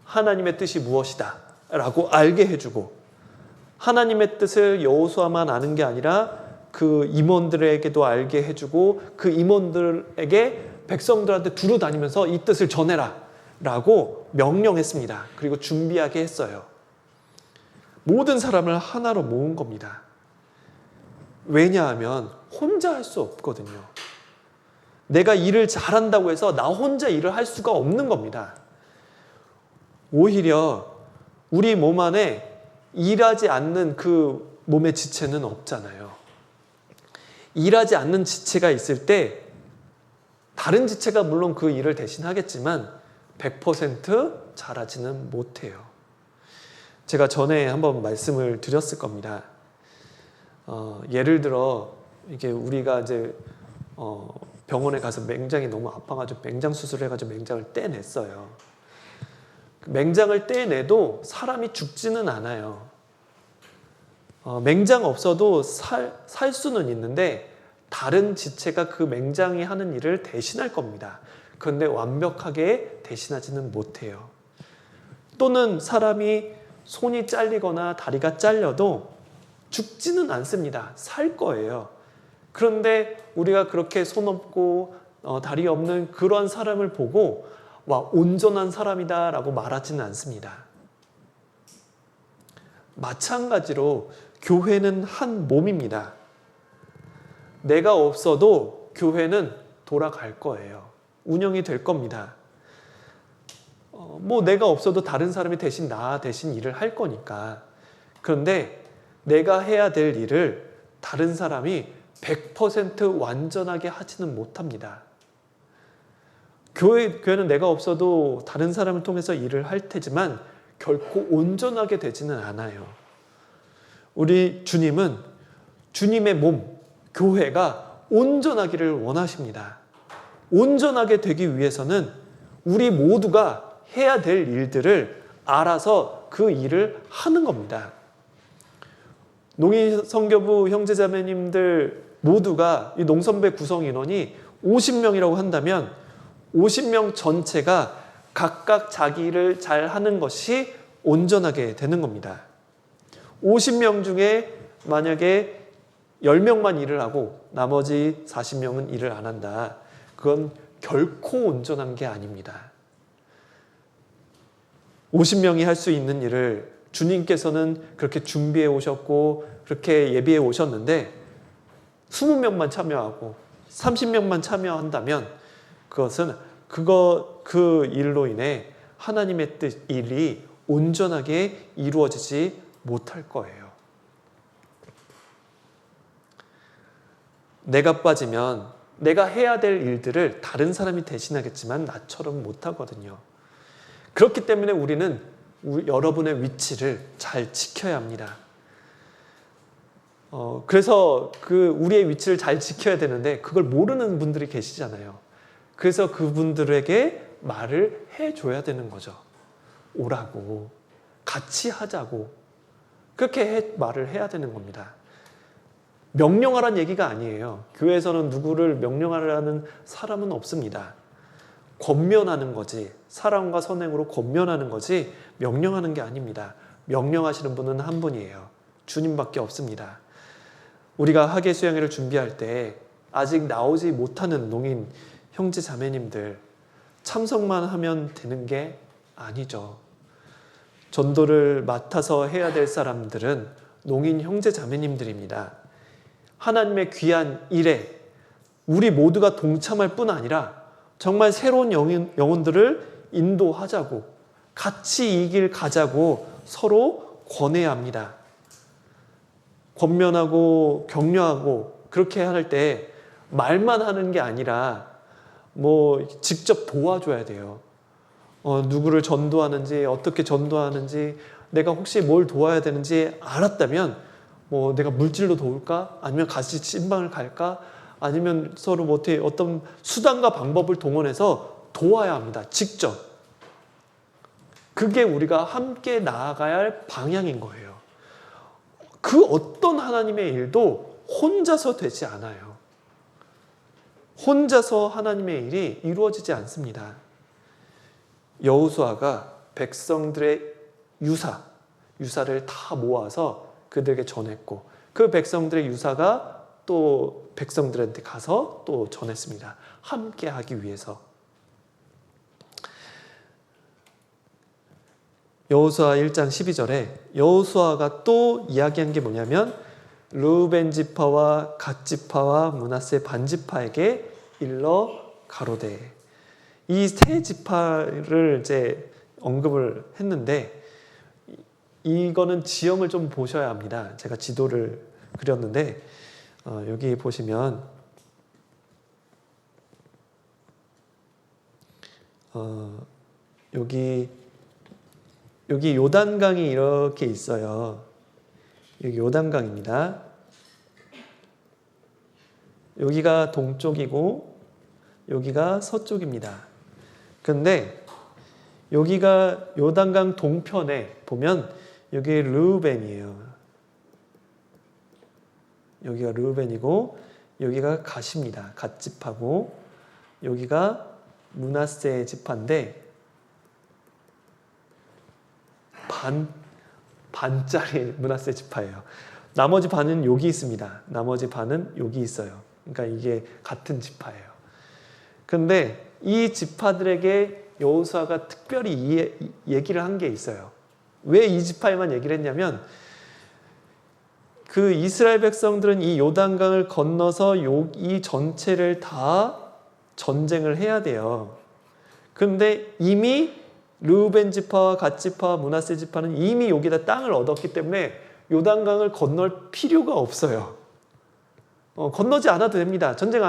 하나님의 뜻이 무엇이다 라고 알게 해주고, 하나님의 뜻을 여호수아만 아는 게 아니라 그 임원들에게도 알게 해주고, 그 임원들에게 백성들한테 두루 다니면서 이 뜻을 전해라 라고 명령했습니다. 그리고 준비하게 했어요. 모든 사람을 하나로 모은 겁니다. 왜냐하면 혼자 할 수 없거든요. 내가 일을 잘한다고 해서 나 혼자 일을 할 수가 없는 겁니다. 오히려 우리 몸 안에 일하지 않는 그 몸의 지체는 없잖아요. 일하지 않는 지체가 있을 때 다른 지체가 물론 그 일을 대신하겠지만 100% 잘하지는 못해요. 제가 전에 한번 말씀을 드렸을 겁니다. 예를 들어 이게 우리가 이제 병원에 가서 맹장이 너무 아파가지고 맹장 수술을 해가지고 맹장을 떼냈어요. 맹장을 떼내도 사람이 죽지는 않아요. 맹장 없어도 살 수는 있는데 다른 지체가 그 맹장이 하는 일을 대신할 겁니다. 그런데 완벽하게 대신하지는 못해요. 또는 사람이 손이 잘리거나 다리가 잘려도 죽지는 않습니다. 살 거예요. 그런데 우리가 그렇게 손 없고 다리 없는 그런 사람을 보고 와, 온전한 사람이다 라고 말하지는 않습니다. 마찬가지로 교회는 한 몸입니다. 내가 없어도 교회는 돌아갈 거예요. 운영이 될 겁니다. 내가 없어도 다른 사람이 대신 나 대신 일을 할 거니까. 그런데 내가 해야 될 일을 다른 사람이 100% 완전하게 하지는 못합니다. 교회는 내가 없어도 다른 사람을 통해서 일을 할 테지만 결코 온전하게 되지는 않아요. 우리 주님은 주님의 몸, 교회가 온전하기를 원하십니다. 온전하게 되기 위해서는 우리 모두가 해야 될 일들을 알아서 그 일을 하는 겁니다. 농인선교부 형제자매님들 모두가 이 농선배 구성 인원이 50명이라고 한다면 50명 전체가 각각 자기 일을 잘 하는 것이 온전하게 되는 겁니다. 50명 중에 만약에 10명만 일을 하고 나머지 40명은 일을 안 한다. 그건 결코 온전한 게 아닙니다. 50명이 할 수 있는 일을 주님께서는 그렇게 준비해 오셨고 그렇게 예비해 오셨는데 20명만 참여하고 30명만 참여한다면 그것은 그 일로 인해 하나님의 뜻, 일이 온전하게 이루어지지 못할 거예요. 내가 빠지면 내가 해야 될 일들을 다른 사람이 대신하겠지만 나처럼 못하거든요. 그렇기 때문에 우리는 여러분의 위치를 잘 지켜야 합니다. 그래서 우리의 위치를 잘 지켜야 되는데 그걸 모르는 분들이 계시잖아요. 그래서 그분들에게 말을 해줘야 되는 거죠. 오라고, 같이 하자고 그렇게 말을 해야 되는 겁니다. 명령하라는 얘기가 아니에요. 교회에서는 누구를 명령하라는 사람은 없습니다. 권면하는 거지, 사랑과 선행으로 권면하는 거지 명령하는 게 아닙니다. 명령하시는 분은 한 분이에요. 주님밖에 없습니다. 우리가 학예 수양회를 준비할 때 아직 나오지 못하는 농인 형제 자매님들 참석만 하면 되는 게 아니죠. 전도를 맡아서 해야 될 사람들은 농인 형제 자매님들입니다. 하나님의 귀한 일에 우리 모두가 동참할 뿐 아니라 정말 새로운 영혼들을 인도하자고 같이 이 길 가자고 서로 권해야 합니다. 권면하고 격려하고 그렇게 할 때 말만 하는 게 아니라 직접 도와줘야 돼요. 누구를 전도하는지, 어떻게 전도하는지, 내가 혹시 뭘 도와야 되는지 알았다면 내가 물질로 도울까? 아니면 같이 찐방을 갈까? 아니면 서로 어떤 수단과 방법을 동원해서 도와야 합니다. 직접. 그게 우리가 함께 나아가야 할 방향인 거예요. 그 어떤 하나님의 일도 혼자서 되지 않아요. 혼자서 하나님의 일이 이루어지지 않습니다. 여호수아가 백성들의 유사를 다 모아서 그들에게 전했고, 그 백성들의 유사가 또 백성들한테 가서 또 전했습니다. 함께 하기 위해서. 여호수아 1장 12절에 여호수아가 또 이야기한 게 뭐냐면, 르우벤 지파와 갓 지파와 므낫세 반 지파에게 일러 가로되. 이 세 지파를 이제 언급을 했는데, 이거는 지형을 좀 보셔야 합니다. 제가 지도를 그렸는데 여기 보시면 여기 요단강이 이렇게 있어요. 여기 요단강입니다. 여기가 동쪽이고 여기가 서쪽입니다. 그런데 여기가 요단강 동편에 보면 여기 르우벤이에요. 여기가 르우벤이고 여기가 갓입니다. 갓 지파고 여기가 므낫세 지파인데 반짜리 므낫세 지파예요. 나머지 반은 여기 있습니다. 나머지 반은 여기 있어요. 그러니까 이게 같은 지파예요. 그런데 이 지파들에게 여호수아가 특별히 얘기를 한 게 있어요. 왜 이 지파에만 얘기를 했냐면, 그 이스라엘 백성들은 이 요단강을 건너서 이 전체를 다 전쟁을 해야 돼요. 그런데 이미 르우벤 지파와 갓 지파와 므낫세 지파는 이미 여기다 땅을 얻었기 때문에 요단강을 건널 필요가 없어요. 건너지 않아도 됩니다. 전쟁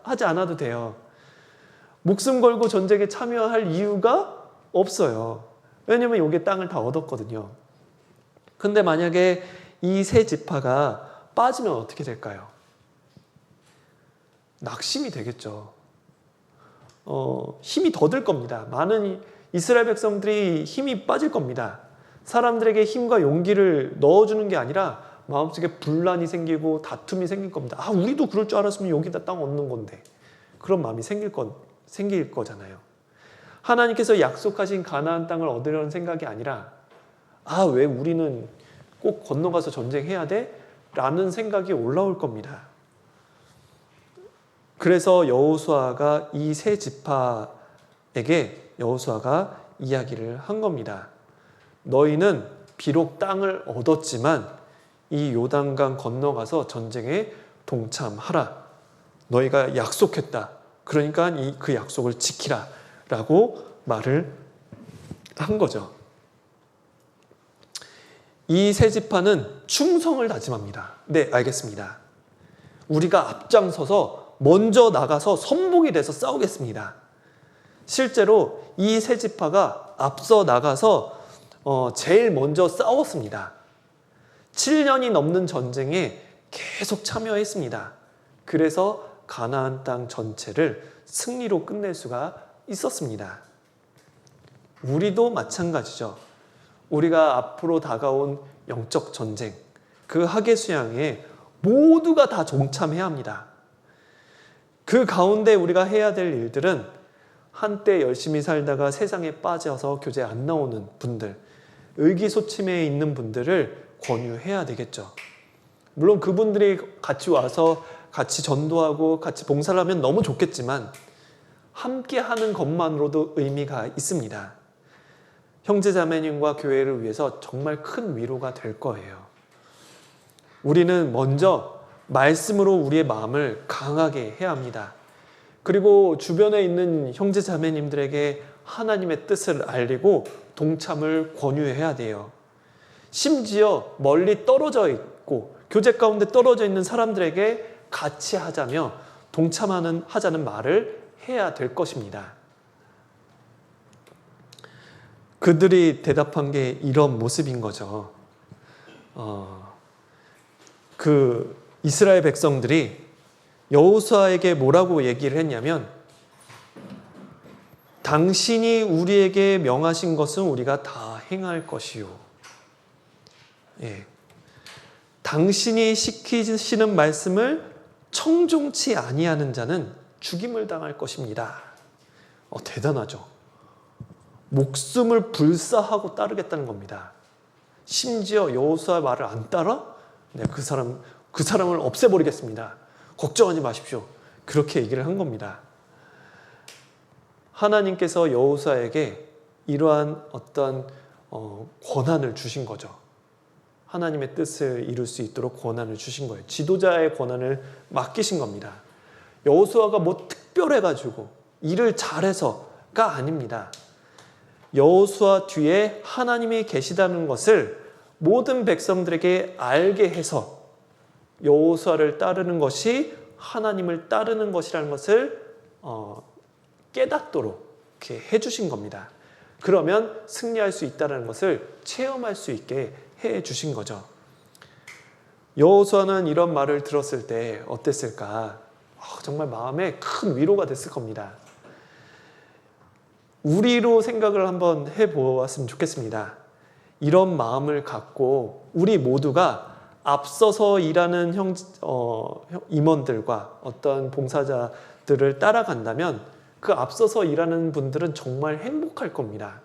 하지 않아도 돼요. 목숨 걸고 전쟁에 참여할 이유가 없어요. 왜냐면 여기 땅을 다 얻었거든요. 근데 만약에 이 세 지파가 빠지면 어떻게 될까요? 낙심이 되겠죠. 힘이 더 들 겁니다. 많은 이스라엘 백성들이 힘이 빠질 겁니다. 사람들에게 힘과 용기를 넣어주는 게 아니라 마음속에 분란이 생기고 다툼이 생길 겁니다. 우리도 그럴 줄 알았으면 여기다 땅 얻는 건데. 그런 마음이 생길 거잖아요. 하나님께서 약속하신 가나안 땅을 얻으려는 생각이 아니라 왜 우리는 꼭 건너가서 전쟁해야 돼? 라는 생각이 올라올 겁니다. 그래서 여호수아가 이 세 지파에게 여호수아가 이야기를 한 겁니다. 너희는 비록 땅을 얻었지만 이 요단강 건너가서 전쟁에 동참하라. 너희가 약속했다. 그러니까 그 약속을 지키라. 라고 말을 한 거죠. 이 세 지파는 충성을 다짐합니다. 네, 알겠습니다. 우리가 앞장서서 먼저 나가서 선봉이 돼서 싸우겠습니다. 실제로 이 세 지파가 앞서 나가서 제일 먼저 싸웠습니다. 7년이 넘는 전쟁에 계속 참여했습니다. 그래서 가나안 땅 전체를 승리로 끝낼 수가 있었습니다. 우리도 마찬가지죠. 우리가 앞으로 다가온 영적 전쟁, 그 하계수양에 모두가 다 동참해야 합니다. 그 가운데 우리가 해야 될 일들은 한때 열심히 살다가 세상에 빠져서 교제 안 나오는 분들, 의기소침해 있는 분들을 권유해야 되겠죠. 물론 그분들이 같이 와서 같이 전도하고 같이 봉사를 하면 너무 좋겠지만 함께 하는 것만으로도 의미가 있습니다. 형제자매님과 교회를 위해서 정말 큰 위로가 될 거예요. 우리는 먼저 말씀으로 우리의 마음을 강하게 해야 합니다. 그리고 주변에 있는 형제 자매님들에게 하나님의 뜻을 알리고 동참을 권유해야 돼요. 심지어 멀리 떨어져 있고 교제 가운데 떨어져 있는 사람들에게 같이 하자며 하자는 말을 해야 될 것입니다. 그들이 대답한 게 이런 모습인 거죠. 그 이스라엘 백성들이 여호수아에게 뭐라고 얘기를 했냐면, 당신이 우리에게 명하신 것은 우리가 다 행할 것이요. 예. 당신이 시키시는 말씀을 청종치 아니하는 자는 죽임을 당할 것입니다. 대단하죠. 목숨을 불사하고 따르겠다는 겁니다. 심지어 여호수아 말을 안 따라? 네, 그 사람을 없애버리겠습니다. 걱정하지 마십시오. 그렇게 얘기를 한 겁니다. 하나님께서 여호수아에게 이러한 어떤 권한을 주신 거죠. 하나님의 뜻을 이룰 수 있도록 권한을 주신 거예요. 지도자의 권한을 맡기신 겁니다. 여호수아가 뭐 특별해가지고 일을 잘해서가 아닙니다. 여호수아 뒤에 하나님이 계시다는 것을 모든 백성들에게 알게 해서 여호수아를 따르는 것이 하나님을 따르는 것이라는 것을 깨닫도록 이렇게 해주신 겁니다. 그러면 승리할 수 있다는 것을 체험할 수 있게 해주신 거죠. 여호수아는 이런 말을 들었을 때 어땠을까? 정말 마음에 큰 위로가 됐을 겁니다. 우리로 생각을 한번 해보았으면 좋겠습니다. 이런 마음을 갖고 우리 모두가 앞서서 일하는 임원들과 어떤 봉사자들을 따라간다면 그 앞서서 일하는 분들은 정말 행복할 겁니다.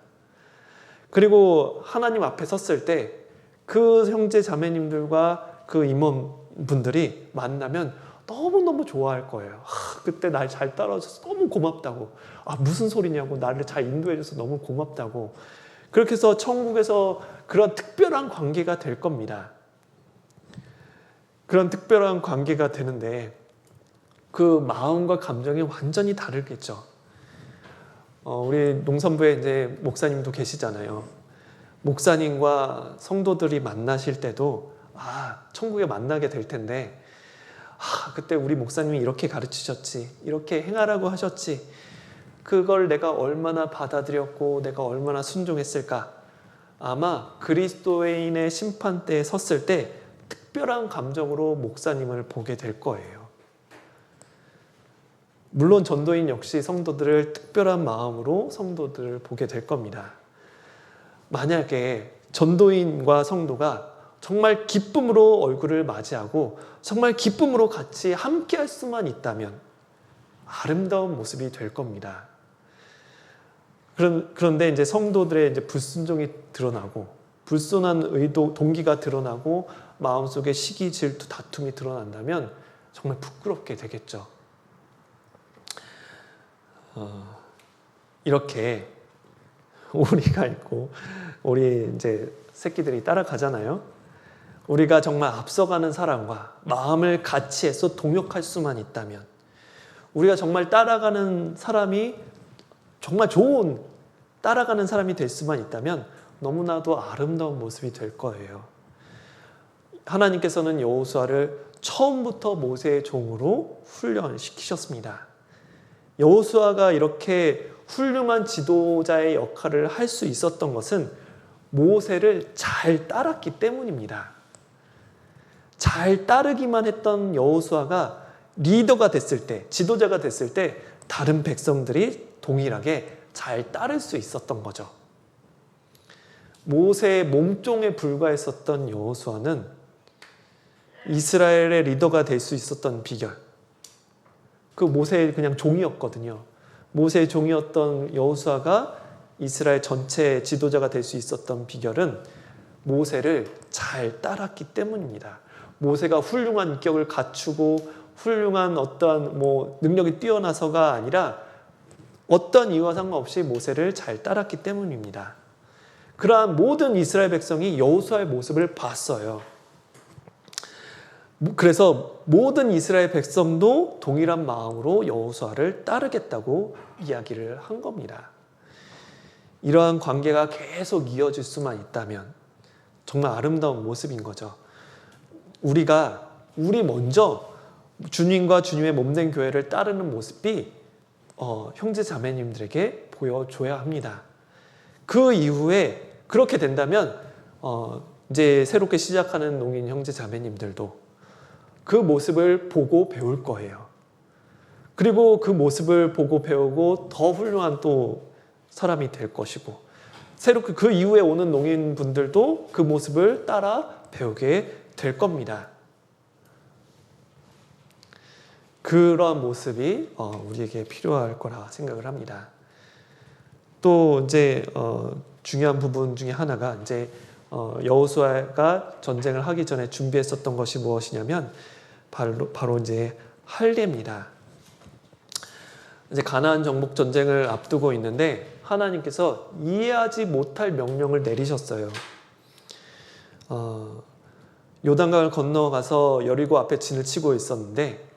그리고 하나님 앞에 섰을 때 그 형제 자매님들과 그 임원분들이 만나면 너무너무 좋아할 거예요. 그때 날 잘 따라줘서 너무 고맙다고. 무슨 소리냐고. 나를 잘 인도해줘서 너무 고맙다고. 그렇게 해서 천국에서 그런 특별한 관계가 될 겁니다. 그런 특별한 관계가 되는데 그 마음과 감정이 완전히 다르겠죠. 우리 농산부에 이제 목사님도 계시잖아요. 목사님과 성도들이 만나실 때도 천국에 만나게 될 텐데 그때 우리 목사님이 이렇게 가르치셨지, 이렇게 행하라고 하셨지, 그걸 내가 얼마나 받아들였고 내가 얼마나 순종했을까. 아마 그리스도인의 심판대에 섰을 때 특별한 감정으로 목사님을 보게 될 거예요. 물론 전도인 역시 성도들을 특별한 마음으로 성도들을 보게 될 겁니다. 만약에 전도인과 성도가 정말 기쁨으로 얼굴을 맞이하고 정말 기쁨으로 같이 함께 할 수만 있다면 아름다운 모습이 될 겁니다. 그런데 이제 성도들의 이제 불순종이 드러나고 불순한 의도, 동기가 드러나고 마음속에 시기, 질투, 다툼이 드러난다면 정말 부끄럽게 되겠죠. 이렇게 우리가 있고 우리 이제 새끼들이 따라가잖아요. 우리가 정말 앞서가는 사람과 마음을 같이 해서 동역할 수만 있다면, 우리가 정말 따라가는 사람이 정말 좋은 따라가는 사람이 될 수만 있다면 너무나도 아름다운 모습이 될 거예요. 하나님께서는 여호수아를 처음부터 모세의 종으로 훈련시키셨습니다. 여호수아가 이렇게 훌륭한 지도자의 역할을 할 수 있었던 것은 모세를 잘 따랐기 때문입니다. 잘 따르기만 했던 여호수아가 리더가 됐을 때, 지도자가 됐을 때 다른 백성들이 동일하게 잘 따를 수 있었던 거죠. 모세의 몸종에 불과했었던 여호수아는 이스라엘의 리더가 될 수 있었던 비결, 그 모세의 그냥 종이었거든요. 모세의 종이었던 여호수아가 이스라엘 전체 지도자가 될 수 있었던 비결은 모세를 잘 따랐기 때문입니다. 모세가 훌륭한 인격을 갖추고 훌륭한 어떠한 능력이 뛰어나서가 아니라 어떤 이유와 상관없이 모세를 잘 따랐기 때문입니다. 그러한 모든 이스라엘 백성이 여호수아의 모습을 봤어요. 그래서 모든 이스라엘 백성도 동일한 마음으로 여호수아를 따르겠다고 이야기를 한 겁니다. 이러한 관계가 계속 이어질 수만 있다면 정말 아름다운 모습인 거죠. 우리 먼저 주님과 주님의 몸된 교회를 따르는 모습이 형제 자매님들에게 보여줘야 합니다. 그 이후에 그렇게 된다면 이제 새롭게 시작하는 농인 형제 자매님들도 그 모습을 보고 배울 거예요. 그리고 그 모습을 보고 배우고 더 훌륭한 또 사람이 될 것이고, 새롭게 그 이후에 오는 농인분들도 그 모습을 따라 배우게 될 겁니다. 그러한 모습이 우리에게 필요할 거라 생각을 합니다. 또 이제 중요한 부분 중에 하나가 이제 여호수아가 전쟁을 하기 전에 준비했었던 것이 무엇이냐면 바로 이제 할례입니다. 이제 가나안 정복 전쟁을 앞두고 있는데 하나님께서 이해하지 못할 명령을 내리셨어요. 요단강을 건너가서 여리고 앞에 진을 치고 있었는데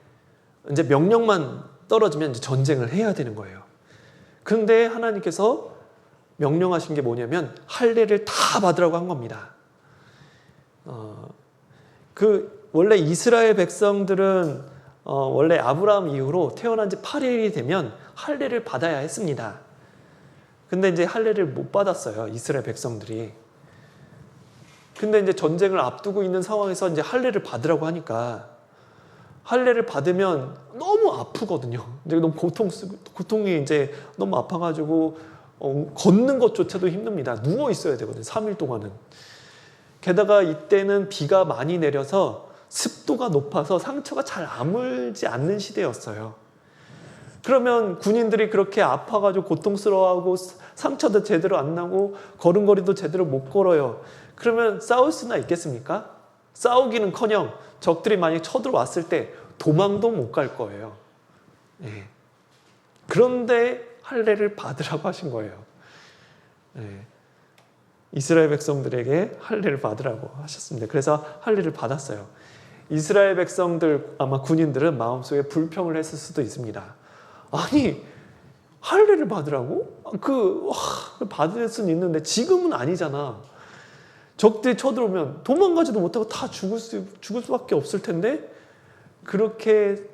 이제 명령만 떨어지면 이제 전쟁을 해야 되는 거예요. 그런데 하나님께서 명령하신 게 뭐냐면 할례를 다 받으라고 한 겁니다. 원래 이스라엘 백성들은 원래 아브라함 이후로 태어난 지 8일이 되면 할례를 받아야 했습니다. 근데 이제 할례를 못 받았어요, 이스라엘 백성들이. 근데 이제 전쟁을 앞두고 있는 상황에서 이제 할례를 받으라고 하니까 할례를 받으면 너무 아프거든요. 이제 너무 고통이 이제 너무 아파가지고 걷는 것조차도 힘듭니다. 누워 있어야 되거든요, 3일 동안은. 게다가 이때는 비가 많이 내려서 습도가 높아서 상처가 잘 아물지 않는 시대였어요. 그러면 군인들이 그렇게 아파가지고 고통스러워하고 상처도 제대로 안 나고 걸음걸이도 제대로 못 걸어요. 그러면 싸울 수나 있겠습니까? 싸우기는커녕 적들이 만약 쳐들어왔을 때 도망도 못 갈 거예요. 네. 그런데 할례를 받으라고 하신 거예요. 네. 이스라엘 백성들에게 할례를 받으라고 하셨습니다. 그래서 할례를 받았어요. 이스라엘 백성들, 아마 군인들은 마음속에 불평을 했을 수도 있습니다. 아니, 할례를 받으라고? 받을 수는 있는데 지금은 아니잖아. 적들이 쳐들어오면 도망가지도 못하고 다 죽을 수밖에 없을 텐데, 그렇게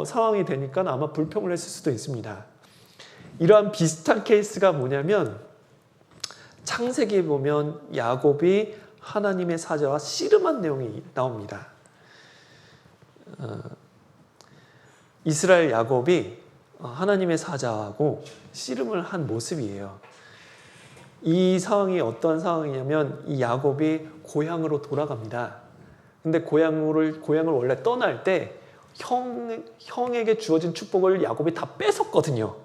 상황이 되니까 아마 불평을 했을 수도 있습니다. 이러한 비슷한 케이스가 뭐냐면 창세기에 보면 야곱이 하나님의 사자와 씨름한 내용이 나옵니다. 이스라엘 야곱이 하나님의 사자하고 씨름을 한 모습이에요. 이 상황이 어떤 상황이냐면 이 야곱이 고향으로 돌아갑니다. 근데 고향을 원래 떠날 때 형에게 주어진 축복을 야곱이 다 뺏었거든요.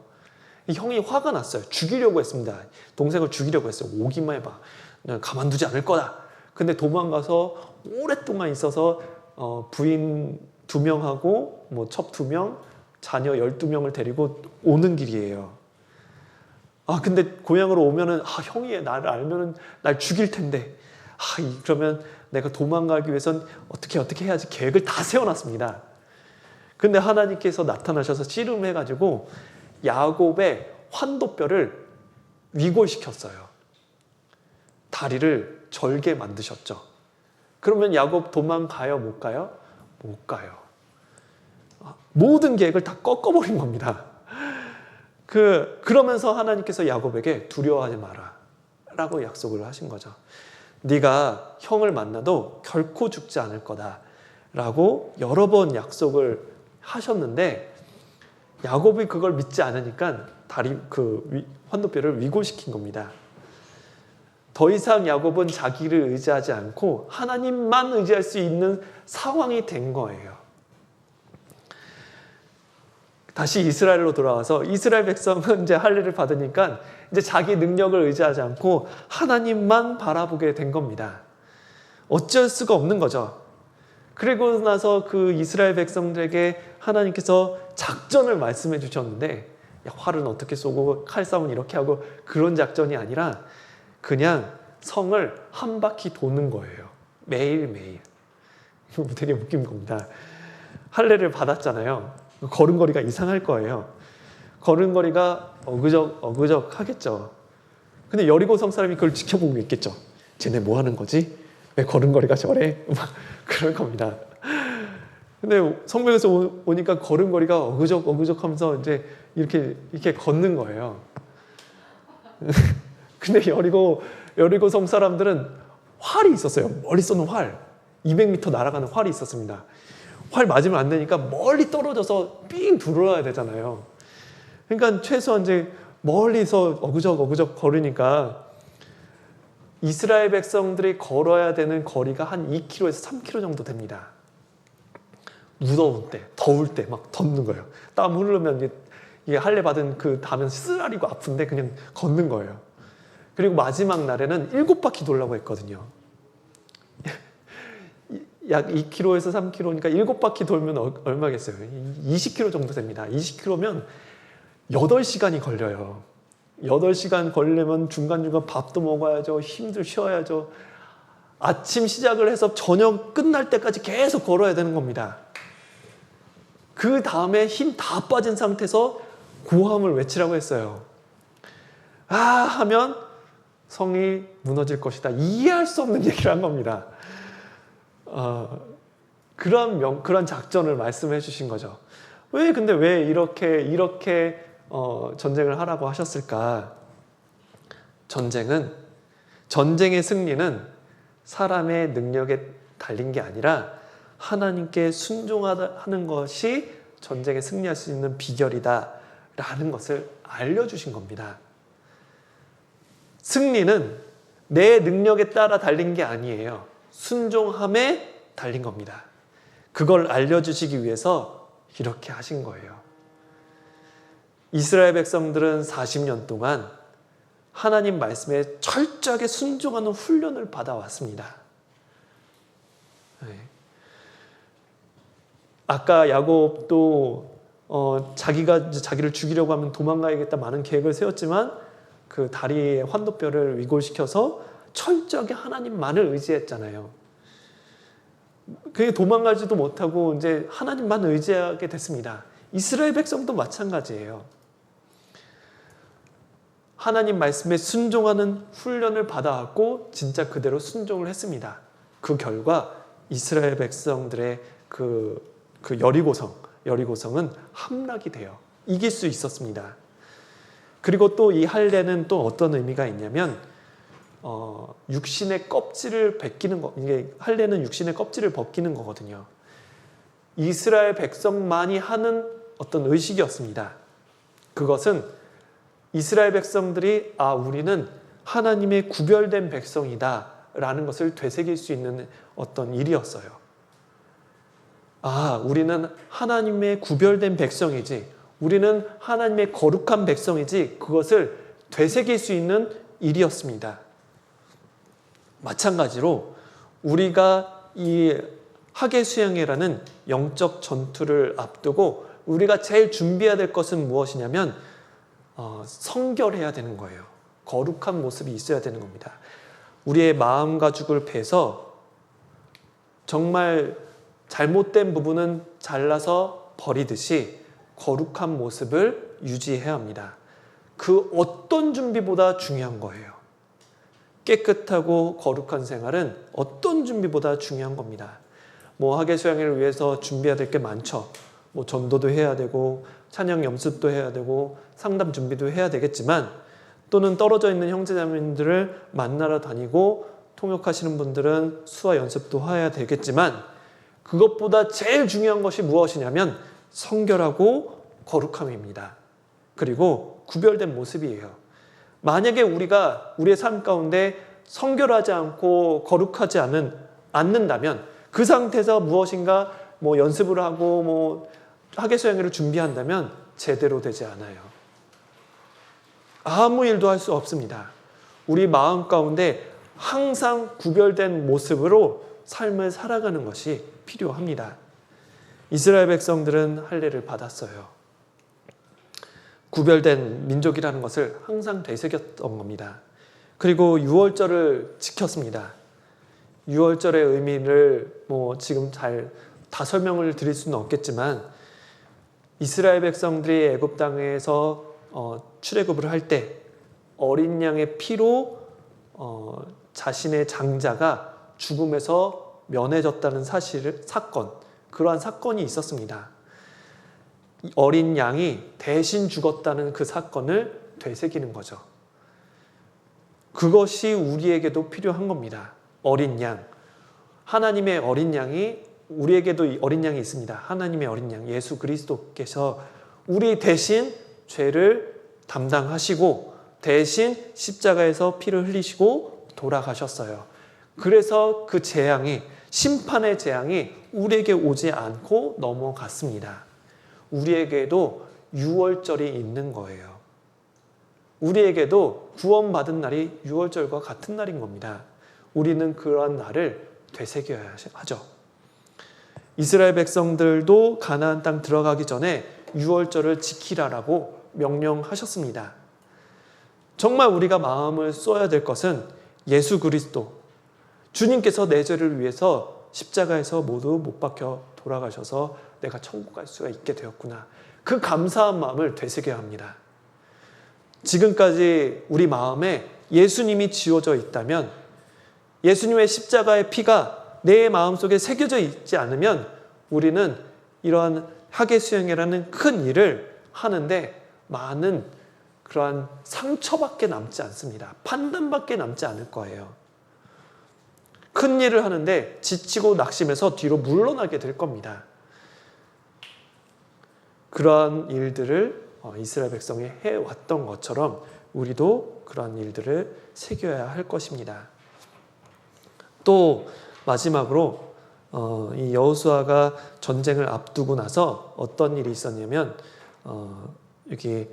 형이 화가 났어요. 죽이려고 했습니다. 동생을 죽이려고 했어요. 오기만 해봐. 난 가만두지 않을 거다. 근데 도망가서 오랫동안 있어서 부인 2명하고 첩 2명, 자녀 12명을 데리고 오는 길이에요. 근데 고향으로 오면은 형이 나를 알면은 날 죽일 텐데 그러면 내가 도망가기 위해선 어떻게 해야지 계획을 다 세워놨습니다. 근데 하나님께서 나타나셔서 씨름해가지고 야곱의 환도뼈를 위골시켰어요. 다리를 절게 만드셨죠. 그러면 야곱 도망가요? 못 가요? 못 가요. 모든 계획을 다 꺾어버린 겁니다. 그러면서 하나님께서 야곱에게 두려워하지 마라 라고 약속을 하신 거죠. 네가 형을 만나도 결코 죽지 않을 거다 라고 여러 번 약속을 하셨는데 야곱이 그걸 믿지 않으니까 환도뼈를 위골시킨 겁니다. 더 이상 야곱은 자기를 의지하지 않고 하나님만 의지할 수 있는 상황이 된 거예요. 다시 이스라엘로 돌아와서 이스라엘 백성은 이제 할례를 받으니까 이제 자기 능력을 의지하지 않고 하나님만 바라보게 된 겁니다. 어쩔 수가 없는 거죠. 그리고 나서 그 이스라엘 백성들에게 하나님께서 작전을 말씀해 주셨는데 활은 어떻게 쏘고 칼싸움은 이렇게 하고 그런 작전이 아니라 그냥 성을 한 바퀴 도는 거예요. 매일매일. 되게 웃긴 겁니다. 할례를 받았잖아요. 걸음걸이가 이상할 거예요. 걸음걸이가 어그적 하겠죠. 근데 여리고성 사람이 그걸 지켜보고 있겠죠. 쟤네 뭐 하는 거지? 왜 걸음걸이가 저래? 막 그럴 겁니다. 근데 성벽에서 오니까 걸음걸이가 어그적 하면서 이제 이렇게 걷는 거예요. 근데 여리고성 사람들은 활이 있었어요. 멀리 쏘는 활. 200m 날아가는 활이 있었습니다. 활 맞으면 안 되니까 멀리 떨어져서 삥 들어와야 되잖아요. 그러니까 최소한 이제 멀리서 어그적 걸으니까 이스라엘 백성들이 걸어야 되는 거리가 한 2km에서 3km 정도 됩니다. 무더운 때, 더울 때 막 걷는 거예요. 땀 흐르면 이게 할례 받은 그 다면 쓰라리고 아픈데 그냥 걷는 거예요. 그리고 마지막 날에는 7바퀴 돌라고 했거든요. 약 2km에서 3km니까 7바퀴 돌면 얼마겠어요? 20km 정도 됩니다. 20km면 8시간이 걸려요. 8시간 걸리면 중간중간 밥도 먹어야죠. 힘들 쉬어야죠. 아침 시작을 해서 저녁 끝날 때까지 계속 걸어야 되는 겁니다. 그 다음에 힘 다 빠진 상태에서 고함을 외치라고 했어요. 하면 성이 무너질 것이다. 이해할 수 없는 얘기를 한 겁니다. 그런 작전을 말씀해 주신 거죠. 근데 왜 이렇게 전쟁을 하라고 하셨을까? 전쟁의 승리는 사람의 능력에 달린 게 아니라 하나님께 순종하는 것이 전쟁에 승리할 수 있는 비결이다 라는 것을 알려주신 겁니다. 승리는 내 능력에 따라 달린 게 아니에요. 순종함에 달린 겁니다. 그걸 알려주시기 위해서 이렇게 하신 거예요. 이스라엘 백성들은 40년 동안 하나님 말씀에 철저하게 순종하는 훈련을 받아왔습니다. 아까 야곱도 자기를 죽이려고 하면 도망가야겠다 많은 계획을 세웠지만 그 다리에 환도뼈를 위골시켜서 철저하게 하나님만을 의지했잖아요. 그게 도망가지도 못하고 이제 하나님만 의지하게 됐습니다. 이스라엘 백성도 마찬가지예요. 하나님 말씀에 순종하는 훈련을 받아왔고 진짜 그대로 순종을 했습니다. 그 결과 이스라엘 백성들의 그 여리고성은 함락이 돼요. 이길 수 있었습니다. 그리고 또 이 할례는 또 어떤 의미가 있냐면 육신의 껍질을 벗기는 거. 이게 할례는 육신의 껍질을 벗기는 거거든요. 이스라엘 백성만이 하는 어떤 의식이었습니다. 그것은 이스라엘 백성들이 우리는 하나님의 구별된 백성이다 라는 것을 되새길 수 있는 어떤 일이었어요. 우리는 하나님의 구별된 백성이지, 우리는 하나님의 거룩한 백성이지, 그것을 되새길 수 있는 일이었습니다. 마찬가지로 우리가 이 하계수양회라는 영적 전투를 앞두고 우리가 제일 준비해야 될 것은 무엇이냐면 성결해야 되는 거예요. 거룩한 모습이 있어야 되는 겁니다. 우리의 마음 가죽을 베서 정말 잘못된 부분은 잘라서 버리듯이 거룩한 모습을 유지해야 합니다. 그 어떤 준비보다 중요한 거예요. 깨끗하고 거룩한 생활은 어떤 준비보다 중요한 겁니다. 하계수양회를 위해서 준비해야 될 게 많죠. 전도도 해야 되고 찬양 연습도 해야 되고 상담 준비도 해야 되겠지만, 또는 떨어져 있는 형제자매들을 만나러 다니고 통역하시는 분들은 수화 연습도 해야 되겠지만, 그것보다 제일 중요한 것이 무엇이냐면 성결하고 거룩함입니다. 그리고 구별된 모습이에요. 만약에 우리가 우리의 삶 가운데 성결하지 않고 거룩하지 않는다면 그 상태에서 무엇인가 연습을 하고 하계수양회를 준비한다면 제대로 되지 않아요. 아무 일도 할 수 없습니다. 우리 마음 가운데 항상 구별된 모습으로 삶을 살아가는 것이 필요합니다. 이스라엘 백성들은 할례를 받았어요. 구별된 민족이라는 것을 항상 되새겼던 겁니다. 그리고 유월절을 지켰습니다. 유월절의 의미를 지금 잘 다 설명을 드릴 수는 없겠지만, 이스라엘 백성들이 애굽 땅에서 출애굽을 할 때 어린 양의 피로 자신의 장자가 죽음에서 면해졌다는 사건, 그러한 사건이 있었습니다. 어린 양이 대신 죽었다는 그 사건을 되새기는 거죠. 그것이 우리에게도 필요한 겁니다. 어린 양, 하나님의 어린 양이, 우리에게도 어린 양이 있습니다. 하나님의 어린 양 예수 그리스도께서 우리 대신 죄를 담당하시고 대신 십자가에서 피를 흘리시고 돌아가셨어요. 그래서 그 재앙이, 심판의 재앙이 우리에게 오지 않고 넘어갔습니다. 우리에게도 유월절이 있는 거예요. 우리에게도 구원받은 날이 유월절과 같은 날인 겁니다. 우리는 그러한 날을 되새겨야 하죠. 이스라엘 백성들도 가나안 땅 들어가기 전에 유월절을 지키라라고 명령하셨습니다. 정말 우리가 마음을 쏘아야 될 것은 예수 그리스도, 주님께서 내 죄를 위해서 십자가에서 모두 못 박혀 돌아가셔서 내가 천국 갈 수가 있게 되었구나. 그 감사한 마음을 되새겨야 합니다. 지금까지 우리 마음에 예수님이 지워져 있다면, 예수님의 십자가의 피가 내 마음속에 새겨져 있지 않으면 우리는 이러한 하계수행이라는 큰 일을 하는데 많은 그러한 상처밖에 남지 않습니다. 판단밖에 남지 않을 거예요. 큰 일을 하는데 지치고 낙심해서 뒤로 물러나게 될 겁니다. 그러한 일들을 이스라엘 백성이 해왔던 것처럼 우리도 그러한 일들을 새겨야 할 것입니다. 또 마지막으로 이 여호수아가 전쟁을 앞두고 나서 어떤 일이 있었냐면, 여기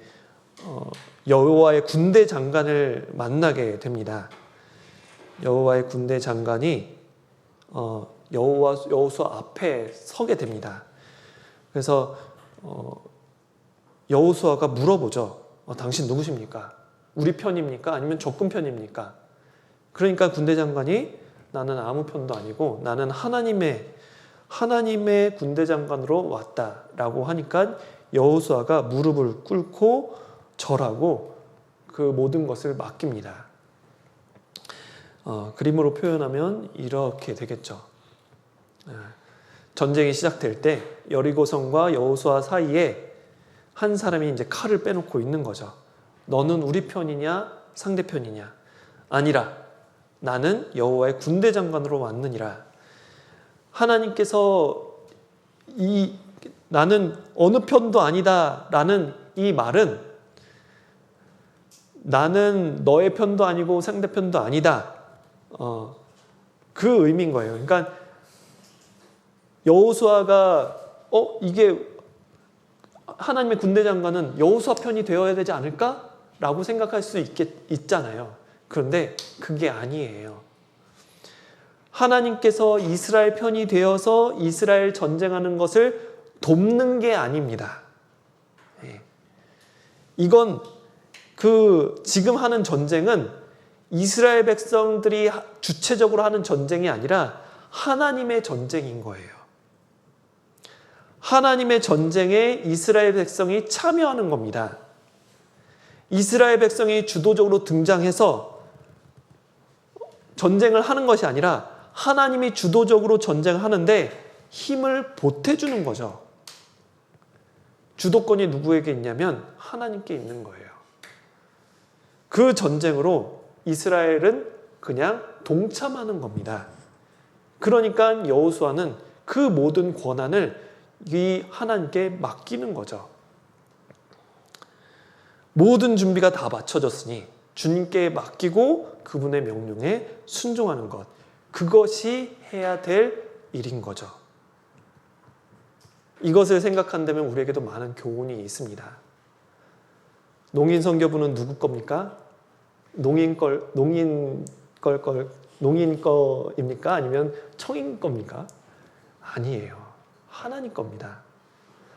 여호와의 군대 장관을 만나게 됩니다. 여호와의 군대 장관이 여호수아 앞에 서게 됩니다. 그래서 여호수아가 물어보죠. 당신 누구십니까? 우리 편입니까? 아니면 적군 편입니까? 그러니까 군대 장관이 나는 아무 편도 아니고 나는 하나님의 군대 장관으로 왔다라고 하니까 여호수아가 무릎을 꿇고 절하고 그 모든 것을 맡깁니다. 그림으로 표현하면 이렇게 되겠죠. 전쟁이 시작될 때 여리고성과 여호수아 사이에 한 사람이 이제 칼을 빼놓고 있는 거죠. 너는 우리 편이냐 상대편이냐? 아니라 나는 여호와의 군대 장관으로 왔느니라. 하나님께서 나는 어느 편도 아니다라는 이 말은 나는 너의 편도 아니고 상대편도 아니다. 그 의미인 거예요. 그러니까 여호수아가 이게 하나님의 군대 장관은 여호수아 편이 되어야 되지 않을까라고 생각할 수 있잖아요. 그런데 그게 아니에요. 하나님께서 이스라엘 편이 되어서 이스라엘 전쟁하는 것을 돕는 게 아닙니다. 이건 지금 하는 전쟁은 이스라엘 백성들이 주체적으로 하는 전쟁이 아니라 하나님의 전쟁인 거예요. 하나님의 전쟁에 이스라엘 백성이 참여하는 겁니다. 이스라엘 백성이 주도적으로 등장해서 전쟁을 하는 것이 아니라 하나님이 주도적으로 전쟁을 하는데 힘을 보태주는 거죠. 주도권이 누구에게 있냐면 하나님께 있는 거예요. 그 전쟁으로 이스라엘은 그냥 동참하는 겁니다. 그러니까 여호수아는 그 모든 권한을 이 하나님께 맡기는 거죠. 모든 준비가 다 마쳐졌으니 주님께 맡기고 그분의 명령에 순종하는 것, 그것이 해야 될 일인 거죠. 이것을 생각한다면 우리에게도 많은 교훈이 있습니다. 농인선교부는 누구 겁니까? 농인 거입니까? 아니면 청인 겁니까? 아니에요. 하나님 겁니다.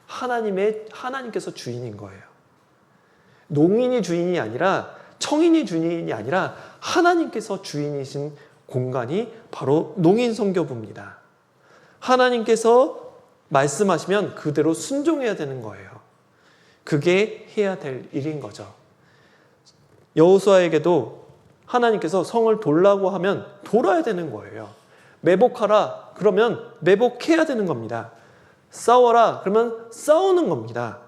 하나님께서 주인인 거예요. 농인이 주인이 아니라, 청인이 주인이 아니라 하나님께서 주인이신 공간이 바로 농인성교부입니다. 하나님께서 말씀하시면 그대로 순종해야 되는 거예요. 그게 해야 될 일인 거죠. 여호수아에게도 하나님께서 성을 돌라고 하면 돌아야 되는 거예요. 매복하라 그러면 매복해야 되는 겁니다. 싸워라 그러면 싸우는 겁니다.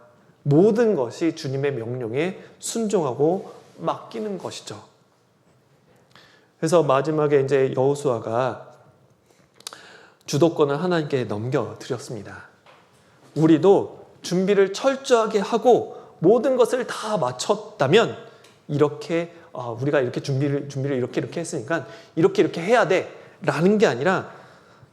모든 것이 주님의 명령에 순종하고 맡기는 것이죠. 그래서 마지막에 이제 여호수아가 주도권을 하나님께 넘겨드렸습니다. 우리도 준비를 철저하게 하고 모든 것을 다 마쳤다면 이렇게 우리가 이렇게 준비를 이렇게 했으니까 이렇게 해야 돼 라는 게 아니라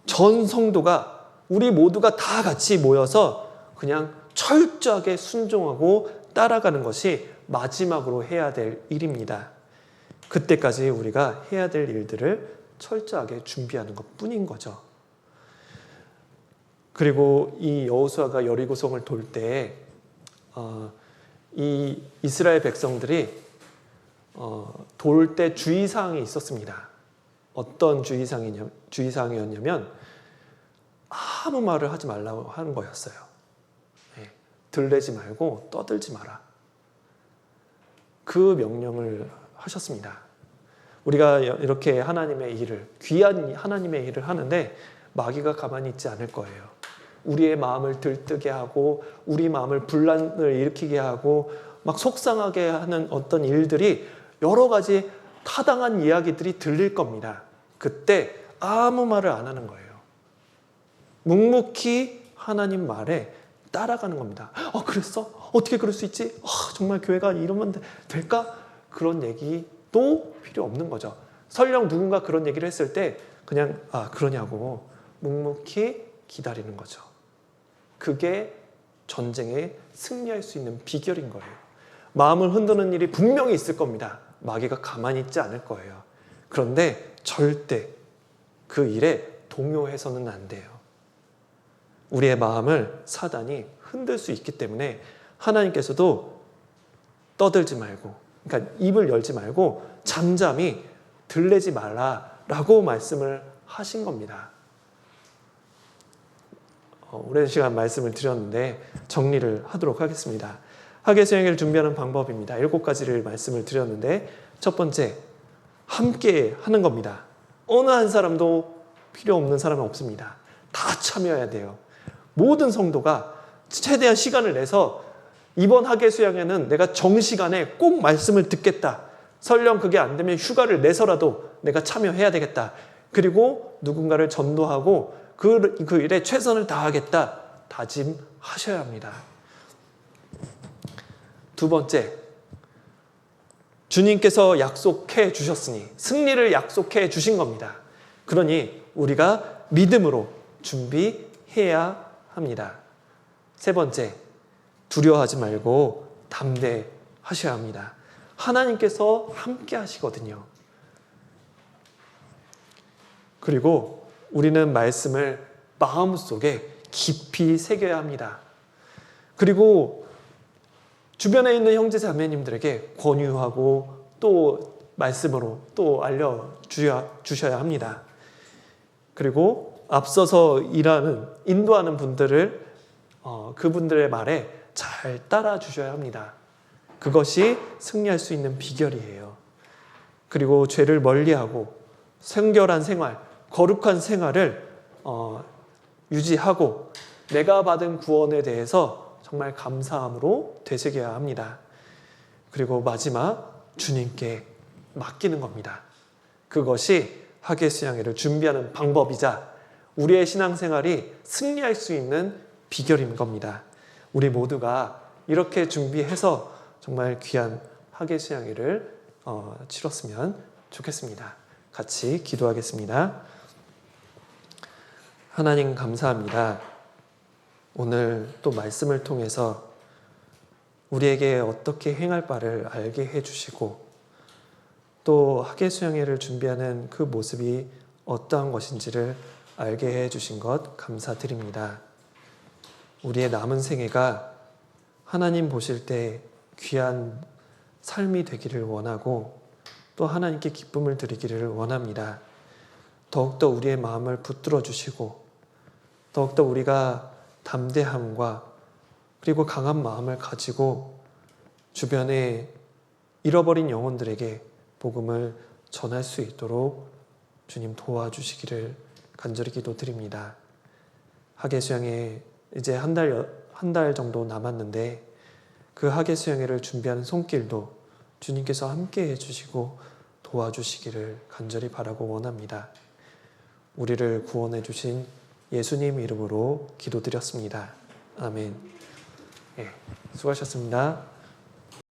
전 성도가 우리 모두가 다 같이 모여서 그냥 철저하게 순종하고 따라가는 것이 마지막으로 해야 될 일입니다. 그때까지 우리가 해야 될 일들을 철저하게 준비하는 것뿐인 거죠. 그리고 이 여호수아가 여리고성을 돌 때 이 이스라엘 백성들이 돌 때 주의사항이 있었습니다. 어떤 주의사항이었냐면 아무 말을 하지 말라고 하는 거였어요. 들대지 말고 떠들지 마라. 그 명령을 하셨습니다. 우리가 이렇게 하나님의 일을, 귀한 하나님의 일을 하는데 마귀가 가만히 있지 않을 거예요. 우리의 마음을 들뜨게 하고 우리 마음을 분란을 일으키게 하고 막 속상하게 하는 어떤 일들이 여러 가지 타당한 이야기들이 들릴 겁니다. 그때 아무 말을 안 하는 거예요. 묵묵히 하나님 말에 따라가는 겁니다. 그랬어? 어떻게 그럴 수 있지? 정말 교회가 이러면 될까? 그런 얘기도 필요 없는 거죠. 설령 누군가 그런 얘기를 했을 때 그냥 그러냐고 묵묵히 기다리는 거죠. 그게 전쟁에 승리할 수 있는 비결인 거예요. 마음을 흔드는 일이 분명히 있을 겁니다. 마귀가 가만히 있지 않을 거예요. 그런데 절대 그 일에 동요해서는 안 돼요. 우리의 마음을 사단이 흔들 수 있기 때문에 하나님께서도 떠들지 말고, 그러니까 입을 열지 말고 잠잠히 들레지 말라라고 말씀을 하신 겁니다. 오랜 시간 말씀을 드렸는데 정리를 하도록 하겠습니다. 학예 수행을 준비하는 방법입니다. 7가지를 말씀을 드렸는데 첫 번째, 함께 하는 겁니다. 어느 한 사람도 필요 없는 사람은 없습니다. 다 참여해야 돼요. 모든 성도가 최대한 시간을 내서 이번 학예 수양에는 내가 정시간에 꼭 말씀을 듣겠다. 설령 그게 안 되면 휴가를 내서라도 내가 참여해야 되겠다. 그리고 누군가를 전도하고 그 일에 최선을 다하겠다. 다짐하셔야 합니다. 두 번째, 주님께서 약속해 주셨으니 승리를 약속해 주신 겁니다. 그러니 우리가 믿음으로 준비해야 합니다. 세 번째, 두려워하지 말고 담대하셔야 합니다. 하나님께서 함께 하시거든요. 그리고 우리는 말씀을 마음속에 깊이 새겨야 합니다. 그리고 주변에 있는 형제 자매님들에게 권유하고 또 말씀으로 또 알려주셔야 합니다. 그리고 앞서서 인도하는 분들을 그분들의 말에 잘 따라주셔야 합니다. 그것이 승리할 수 있는 비결이에요. 그리고 죄를 멀리하고 성결한 생활, 거룩한 생활을 유지하고 내가 받은 구원에 대해서 정말 감사함으로 되새겨야 합니다. 그리고 마지막, 주님께 맡기는 겁니다. 그것이 학예 수양회를 준비하는 방법이자 우리의 신앙생활이 승리할 수 있는 비결인 겁니다. 우리 모두가 이렇게 준비해서 정말 귀한 학예 수양회를 치렀으면 좋겠습니다. 같이 기도하겠습니다. 하나님 감사합니다. 오늘 또 말씀을 통해서 우리에게 어떻게 행할 바를 알게 해주시고 또 학예 수양회를 준비하는 그 모습이 어떠한 것인지를 알게 해주신 것 감사드립니다. 우리의 남은 생애가 하나님 보실 때 귀한 삶이 되기를 원하고 또 하나님께 기쁨을 드리기를 원합니다. 더욱더 우리의 마음을 붙들어 주시고 더욱더 우리가 담대함과 그리고 강한 마음을 가지고 주변에 잃어버린 영혼들에게 복음을 전할 수 있도록 주님 도와주시기를 간절히 기도드립니다. 학예 수양회 이제 한 달 정도 남았는데 그 학예 수양회를 준비하는 손길도 주님께서 함께 해주시고 도와주시기를 간절히 바라고 원합니다. 우리를 구원해 주신 예수님 이름으로 기도드렸습니다. 아멘. 수고하셨습니다.